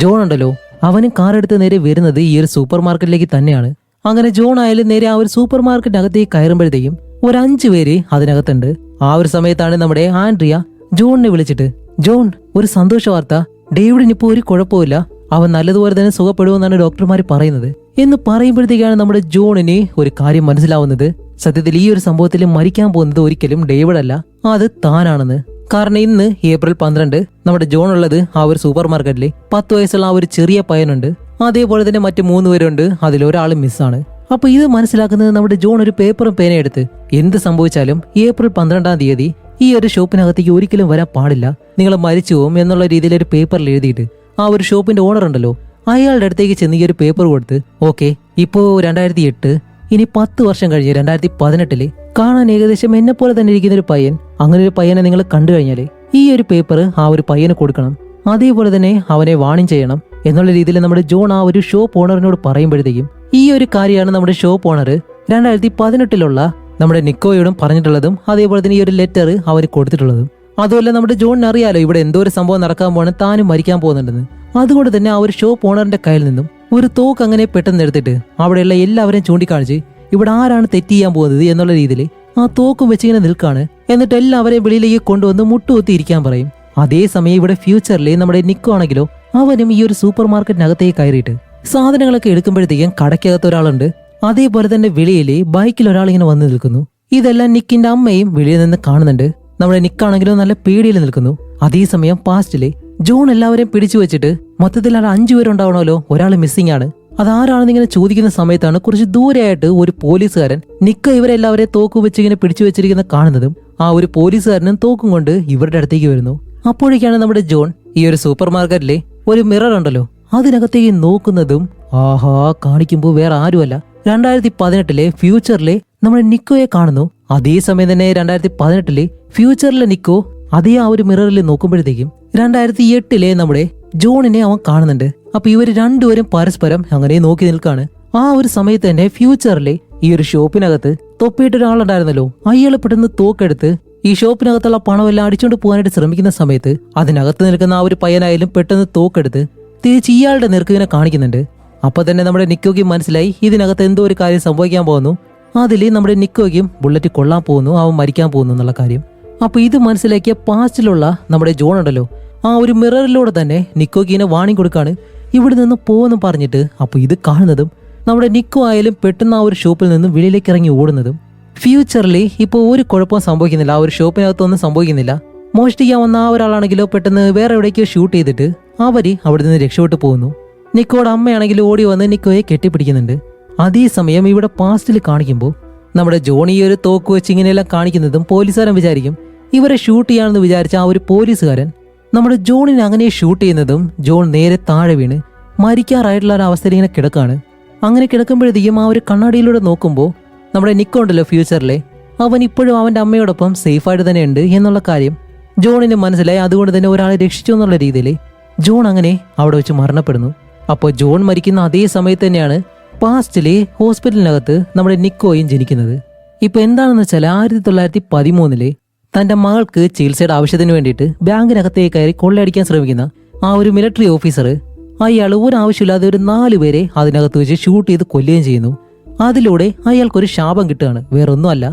ജോൺ ഉണ്ടല്ലോ, അവനും കാറെടുത്ത് നേരെ വരുന്നത് ഈ ഒരു സൂപ്പർ മാർക്കറ്റിലേക്ക് തന്നെയാണ്. അങ്ങനെ ജോൺ ആയാലും നേരെ ആ ഒരു സൂപ്പർ മാർക്കറ്റിന്റെ അകത്തേക്ക് കയറുമ്പോഴത്തേക്കും ഒരു 5 പേര് അതിനകത്തുണ്ട്. ആ ഒരു സമയത്താണ് നമ്മുടെ ആൻഡ്രിയ ജോണിനെ വിളിച്ചിട്ട്, ജോൺ ഒരു സന്തോഷ വാർത്ത, ഡേവിഡിന് ഇപ്പോൾ ഒരു കുഴപ്പമില്ല, അവൻ നല്ലതുപോലെ തന്നെ സുഖപ്പെടുമെന്നാണ് ഡോക്ടർമാർ പറയുന്നത് എന്ന് പറയുമ്പോഴത്തേക്കാണ് നമ്മുടെ ജോണിന് ഒരു കാര്യം മനസ്സിലാവുന്നത്. സത്യത്തിൽ ഈ ഒരു സംഭവത്തിൽ മരിക്കാൻ പോകുന്നത് ഒരിക്കലും ഡേവിഡ് അല്ല, അത് താനാണെന്ന്. കാരണം ഇന്ന് ഏപ്രിൽ 12 നമ്മുടെ ജോൺ ഉള്ളത് ആ ഒരു സൂപ്പർ മാർക്കറ്റിൽ 10 വയസ്സുള്ള ആ ഒരു ചെറിയ പയ്യനുണ്ട്. അതേപോലെ തന്നെ മറ്റു 3 പേരുണ്ട്, അതിലൊരാൾ മിസ്സാണ്. അപ്പൊ ഇത് മനസ്സിലാക്കുന്നത് നമ്മുടെ ജോൺ ഒരു പേപ്പറും പേനയും എടുത്ത് എന്ത് സംഭവിച്ചാലും ഏപ്രിൽ 12 ഈ ഒരു ഷോപ്പിനകത്തേക്ക് ഒരിക്കലും വരാൻ പാടില്ല, നിങ്ങൾ മരിച്ചു പോകും എന്നുള്ള രീതിയിൽ ഒരു പേപ്പറിൽ എഴുതിയിട്ട് ആ ഒരു ഷോപ്പിന്റെ ഓണർ ഉണ്ടല്ലോ അയാളുടെ അടുത്തേക്ക് ചെന്ന് ഈ ഒരു പേപ്പർ കൊടുത്ത്, ഓക്കെ ഇപ്പോ 2008 ഇനി 10 വർഷം കഴിഞ്ഞ് 2018 കാണാൻ ഏകദേശം എന്നെ പോലെ തന്നെ ഇരിക്കുന്ന ഒരു പയ്യൻ, അങ്ങനെ ഒരു പയ്യനെ നിങ്ങൾ കണ്ടു കഴിഞ്ഞാല് ഈ ഒരു പേപ്പർ ആ ഒരു പയ്യന് കൊടുക്കണം, അതേപോലെ തന്നെ അവനെ വാണിംഗ് ചെയ്യണം എന്നുള്ള രീതിയിൽ നമ്മുടെ ജോൺ ആ ഒരു ഷോപ്പ് ഓണറിനോട് പറയുമ്പോഴത്തേക്കും ഈ ഒരു കാര്യമാണ് നമ്മുടെ ഷോപ്പ് ഓണർ 2018 നമ്മുടെ നിക്കോയോടും പറഞ്ഞിട്ടുള്ളതും അതേപോലെ തന്നെ ഈ ഒരു ലെറ്റർ അവര് കൊടുത്തിട്ടുള്ളതും. അതുമല്ല നമ്മുടെ ജോണിന് അറിയാലോ ഇവിടെ എന്തോ ഒരു സംഭവം നടക്കാൻ പോകണം, താനും മരിക്കാൻ പോകുന്നുണ്ടെന്ന്. അതുകൊണ്ട് തന്നെ ആ ഒരു ഷോപ്പ് ഓണറിന്റെ കയ്യിൽ നിന്നും ഒരു തോക്ക് അങ്ങനെ പെട്ടെന്ന് എടുത്തിട്ട് അവിടെയുള്ള എല്ലാവരെയും ചൂണ്ടിക്കാണിച്ച് ഇവിടെ ആരാണ് തെറ്റ് ചെയ്യാൻ പോകുന്നത് എന്നുള്ള രീതിയിൽ ആ തോക്കും വെച്ചിങ്ങനെ നിൽക്കാണ്. എന്നിട്ട് എല്ലാവരെയും വെളിയിലേക്ക് കൊണ്ടുവന്ന് മുട്ടുകുത്തി ഇരിക്കാൻ പറയും. അതേസമയം ഇവിടെ ഫ്യൂച്ചറിൽ നമ്മുടെ നിക്കോ ആണെങ്കിലോ അവനും ഈ ഒരു സൂപ്പർ മാർക്കറ്റിനകത്തേക്ക് കയറിയിട്ട് സാധനങ്ങളൊക്കെ എടുക്കുമ്പോഴത്തേക്കും കടയ്ക്കകത്ത് ഒരാളുണ്ട്, അതേപോലെ തന്നെ വെളിയിൽ ബൈക്കിൽ ഒരാൾ ഇങ്ങനെ വന്ന് നിൽക്കുന്നു. ഇതെല്ലാം നിക്കിന്റെ അമ്മയും വെളിയിൽ നിന്ന് കാണുന്നുണ്ട്. നമ്മുടെ നിക്കാണെങ്കിലും നല്ല പേടിയിൽ നിൽക്കുന്നു. അതേസമയം പാസ്റ്റിലെ ജോൺ എല്ലാവരെയും പിടിച്ചു വെച്ചിട്ട് മൊത്തത്തിൽ 5 പേരുണ്ടാവണമല്ലോ, ഒരാൾ മിസ്സിംഗ് ആണ്, അതാരാണെന്ന് ഇങ്ങനെ ചോദിക്കുന്ന സമയത്താണ് കുറച്ച് ദൂരെയായിട്ട് ഒരു പോലീസുകാരൻ നിക്ക ഇവരെല്ലാവരെയും തോക്കും വെച്ച് ഇങ്ങനെ പിടിച്ചു വെച്ചിരിക്കുന്ന കാണുന്നതും ആ ഒരു പോലീസുകാരനും തോക്കും കൊണ്ട് ഇവരുടെ അടുത്തേക്ക് വരുന്നു. അപ്പോഴേക്കാണ് നമ്മുടെ ജോൺ ഈ ഒരു സൂപ്പർ മാർക്കറ്റിലെ ഒരു മിറർ ഉണ്ടല്ലോ, അതിനകത്തേക്ക് നോക്കുന്നതും ആഹാ കാണിക്കുമ്പോൾ വേറെ ആരുമല്ല 2018 ഫ്യൂച്ചറിലെ നമ്മുടെ നിക്കോയെ കാണുന്നു. അതേസമയം തന്നെ 2018 ഫ്യൂച്ചറിലെ നിക്കോ അതേ ആ ഒരു മിററിൽ നോക്കുമ്പോഴത്തേക്കും 2008 നമ്മുടെ ജോണിനെ അവൻ കാണുന്നുണ്ട്. അപ്പൊ ഇവര് രണ്ടുപേരും പരസ്പരം അങ്ങനെ നോക്കി നിൽക്കാണ്. ആ ഒരു സമയത്ത് തന്നെ ഫ്യൂച്ചറിലെ ഈ ഒരു ഷോപ്പിനകത്ത് തൊപ്പിയിട്ട് ഒരാളുണ്ടായിരുന്നല്ലോ, അയാള് പെട്ടെന്ന് തോക്കെടുത്ത് ഈ ഷോപ്പിനകത്തുള്ള പണമെല്ലാം അടിച്ചുകൊണ്ട് പോകാനായിട്ട് ശ്രമിക്കുന്ന സമയത്ത് അതിനകത്ത് നിൽക്കുന്ന ആ ഒരു പയ്യനായാലും പെട്ടെന്ന് തോക്കെടുത്ത് തിരിച്ച് ഇയാളുടെ നെറുക്കിനെ കാണിക്കുന്നുണ്ട്. അപ്പൊ തന്നെ നമ്മുടെ നിക്കോയ്ക്കും മനസ്സിലായി ഇതിനകത്ത് എന്തോ ഒരു കാര്യം സംഭവിക്കാൻ പോകുന്നു. അതിൽ നമ്മുടെ നിക്കോയ്ക്കും ബുള്ളറ്റ് കൊള്ളാൻ പോകുന്നു, അവൻ മരിക്കാൻ പോകുന്നു എന്നുള്ള കാര്യം. അപ്പൊ ഇത് മനസ്സിലാക്കിയ പാസ്റ്റിലുള്ള നമ്മുടെ ജോൺ ഉണ്ടല്ലോ, ആ ഒരു മിററിലൂടെ തന്നെ നിക്കോയ്ക്കിനെ വാണിംഗ് കൊടുക്കാണ്, ഇവിടെ നിന്ന് പോകുന്നു പറഞ്ഞിട്ട്. അപ്പൊ ഇത് കാണുന്നതും നമ്മുടെ നിക്കോ ആയാലും പെട്ടെന്ന് ആ ഒരു ഷോപ്പിൽ നിന്നും വെളിയിലേക്ക് ഇറങ്ങി ഓടുന്നതും. ഫ്യൂച്ചറിൽ ഇപ്പോൾ ഒരു കുഴപ്പവും സംഭവിക്കുന്നില്ല, ആ ഒരു ഷോപ്പിനകത്തൊന്നും സംഭവിക്കുന്നില്ല. മോഷ്ടിക്കാൻ വന്ന ആ ഒരാളാണെങ്കിലോ പെട്ടെന്ന് വേറെ എവിടേക്കോ ഷൂട്ട് ചെയ്തിട്ട് അവര് അവിടെ നിന്ന് രക്ഷപ്പെട്ടു പോകുന്നു. നിക്കോയുടെ അമ്മയാണെങ്കിൽ ഓടി വന്ന് നിക്കോയെ കെട്ടിപ്പിടിക്കുന്നുണ്ട്. അതേസമയം ഇവിടെ പാസ്റ്റിൽ കാണിക്കുമ്പോൾ നമ്മുടെ ജോണി ഒരു തോക്ക് വെച്ച് ഇങ്ങനെയെല്ലാം കാണിക്കുന്നതും പോലീസുകാരൻ വിചാരിക്കും ഇവരെ ഷൂട്ട് ചെയ്യാണെന്ന് വിചാരിച്ച ആ ഒരു പോലീസുകാരൻ നമ്മുടെ ജോണിനെ അങ്ങനെ ഷൂട്ട് ചെയ്യുന്നതും ജോൺ നേരെ താഴെ വീണ് മരിക്കാറായിട്ടുള്ള ഒരു അവസ്ഥയിൽ ഇങ്ങനെ കിടക്കാണ്. അങ്ങനെ കിടക്കുമ്പോഴത്തേക്കും ആ ഒരു കണ്ണാടിയിലൂടെ നോക്കുമ്പോൾ നമ്മുടെ നിക്കോ ഉണ്ടല്ലോ ഫ്യൂച്ചറിലെ, അവൻ ഇപ്പോഴും അവന്റെ അമ്മയോടൊപ്പം സേഫായിട്ട് തന്നെ ഉണ്ട് എന്നുള്ള കാര്യം ജോണിന് മനസ്സിലായി. അതുകൊണ്ട് തന്നെ ഒരാളെ രക്ഷിച്ചു എന്നുള്ള രീതിയിൽ ജോൺ അങ്ങനെ അവിടെ വെച്ച് മരണപ്പെടുന്നു. അപ്പോൾ ജോൺ മരിക്കുന്ന അതേ സമയത്ത് തന്നെയാണ് പാസ്റ്റിലെ ഹോസ്പിറ്റലിനകത്ത് നമ്മുടെ നിക്കോയും ജനിക്കുന്നത്. ഇപ്പൊ എന്താണെന്ന് വെച്ചാൽ 1913 തന്റെ മകൾക്ക് ചികിത്സയുടെ ആവശ്യത്തിന് വേണ്ടിയിട്ട് ബാങ്കിനകത്തേക്ക് കയറി കൊള്ളയടിക്കാൻ ശ്രമിക്കുന്ന ആ ഒരു മിലിറ്ററി ഓഫീസർ അയാൾ ഒരാവശ്യമില്ലാതെ ഒരു 4 പേരെ അതിനകത്ത് വെച്ച് ഷൂട്ട് ചെയ്ത് കൊല്ലുകയും ചെയ്യുന്നു. അതിലൂടെ അയാൾക്കൊരു ശാപം കിട്ടുകയാണ്. വേറൊന്നുമല്ല,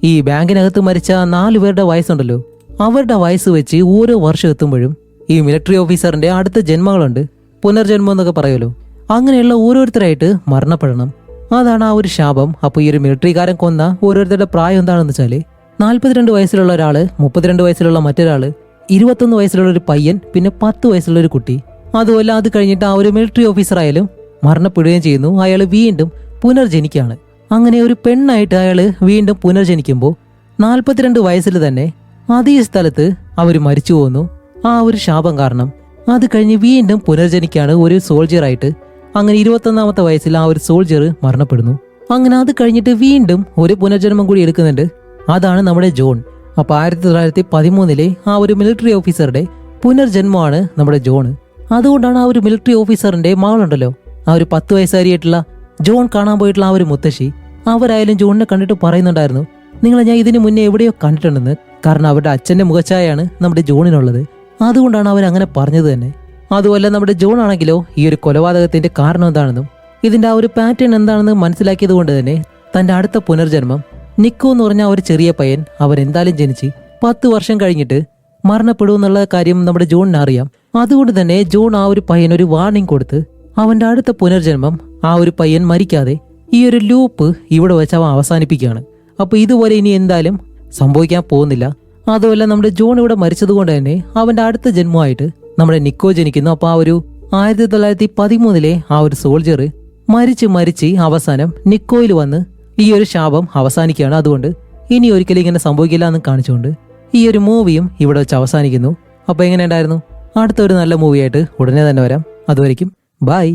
ഈ ബാങ്കിനകത്ത് മരിച്ച 4 പേരുടെ വയസ്സുണ്ടല്ലോ, അവരുടെ വയസ്സ് വെച്ച് ഓരോ വർഷം എത്തുമ്പോഴും ഈ മിലിറ്ററി ഓഫീസറിന്റെ അടുത്ത ജന്മങ്ങളുണ്ട്, പുനർജന്മം എന്നൊക്കെ പറയുമല്ലോ, അങ്ങനെയുള്ള ഓരോരുത്തരായിട്ട് മരണപ്പെടണം. അതാണ് ആ ഒരു ശാപം. അപ്പോൾ ഈ ഒരു മിലിറ്ററിക്കാരൻ കൊന്ന ഓരോരുത്തരുടെ പ്രായം എന്താണെന്ന് വെച്ചാല് 42 വയസ്സിലുള്ള ഒരാള്, 32 വയസ്സിലുള്ള മറ്റൊരാള്, 21 വയസ്സിലുള്ള ഒരു പയ്യൻ, പിന്നെ 10 വയസ്സുള്ള ഒരു കുട്ടി. അതുമല്ല അത് കഴിഞ്ഞിട്ട് ആ ഒരു മിലിറ്ററി ഓഫീസർ ആയാലും മരണപ്പെടുകയും ചെയ്യുന്നു. അയാൾ വീണ്ടും പുനർജനിക്കാണ്. അങ്ങനെ ഒരു പെണ്ണായിട്ട് അയാൾ വീണ്ടും പുനർജനിക്കുമ്പോൾ 42 വയസ്സിൽ തന്നെ അതേ സ്ഥലത്ത് അവർ മരിച്ചു പോകുന്നു ആ ഒരു ശാപം കാരണം. അത് കഴിഞ്ഞ് വീണ്ടും പുനർജനിക്കാണ് ഒരു സോൾജിയറായിട്ട്. അങ്ങനെ 21ാമത്തെ വയസ്സിൽ ആ ഒരു സോൾജിയർ മരണപ്പെടുന്നു. അങ്ങനെ അത് കഴിഞ്ഞിട്ട് വീണ്ടും ഒരു പുനർജന്മം കൂടി എടുക്കുന്നുണ്ട്, അതാണ് നമ്മുടെ ജോൺ. അപ്പൊ 1913 ആ ഒരു മിലിറ്ററി ഓഫീസറുടെ പുനർജന്മമാണ് നമ്മുടെ ജോൺ. അതുകൊണ്ടാണ് ആ ഒരു മിലിറ്ററി ഓഫീസറിന്റെ മകളുണ്ടല്ലോ, ആ ഒരു 10 വയസ്സുകാരിയായിട്ടുള്ള ജോൺ കാണാൻ പോയിട്ടുള്ള ആ ഒരു മുത്തശ്ശി, അവരായാലും ജോണിനെ കണ്ടിട്ട് പറയുന്നുണ്ടായിരുന്നു, നിങ്ങളെ ഞാൻ ഇതിനു മുന്നേ എവിടെയോ കണ്ടിട്ടുണ്ടെന്ന്. കാരണം അവരുടെ അച്ഛന്റെ മുഖച്ഛായാണ് നമ്മുടെ ജോണിനുള്ളത്, അതുകൊണ്ടാണ് അവരങ്ങനെ പറഞ്ഞത് തന്നെ. അതുമല്ല നമ്മുടെ ജോൺ ആണെങ്കിലോ ഈ ഒരു കൊലപാതകത്തിന്റെ കാരണം എന്താണെന്നും ഇതിന്റെ ആ ഒരു പാറ്റേൺ എന്താണെന്ന് മനസ്സിലാക്കിയത് കൊണ്ട് തന്നെ തന്റെ അടുത്ത പുനർജന്മം നിക്കോ എന്ന് പറഞ്ഞ ഒരു ചെറിയ പയ്യൻ അവരെന്തായാലും ജനിച്ച് 10 വർഷം കഴിഞ്ഞിട്ട് മരണപ്പെടുമെന്നുള്ള കാര്യം നമ്മുടെ ജോണിന് അറിയാം. അതുകൊണ്ട് തന്നെ ജോൺ ആ ഒരു പയ്യൻ ഒരു വാർണിംഗ് കൊടുത്ത് അവന്റെ അടുത്ത പുനർജന്മം ആ ഒരു പയ്യൻ മരിക്കാതെ ഈ ഒരു ലൂപ്പ് ഇവിടെ വെച്ച് അവൻ അവസാനിപ്പിക്കുകയാണ്. അപ്പൊ ഇതുപോലെ ഇനി എന്തായാലും സംഭവിക്കാൻ പോകുന്നില്ല. അതുമല്ല നമ്മുടെ ജോൺ ഇവിടെ മരിച്ചത് കൊണ്ട് തന്നെ അവന്റെ അടുത്ത ജന്മമായിട്ട് നമ്മുടെ നിക്കോ ജനിക്കുന്നു. അപ്പൊ ആ ഒരു 1913 ആ ഒരു സോൾജർ മരിച്ച് അവസാനം നിക്കോയിൽ വന്ന് ഈ ഒരു ശാപം അവസാനിക്കുകയാണ്. അതുകൊണ്ട് ഇനി ഒരിക്കലും ഇങ്ങനെ സംഭവിക്കില്ല എന്ന് കാണിച്ചുകൊണ്ട് ഈ ഒരു മൂവിയും ഇവിടെ വെച്ച് അവസാനിക്കുന്നു. അപ്പൊ എങ്ങനെ ഉണ്ടായിരുന്നു? അടുത്ത ഒരു നല്ല മൂവിയായിട്ട് ഉടനെ തന്നെ വരാം. അതുവരെയ്ക്കും ബൈ.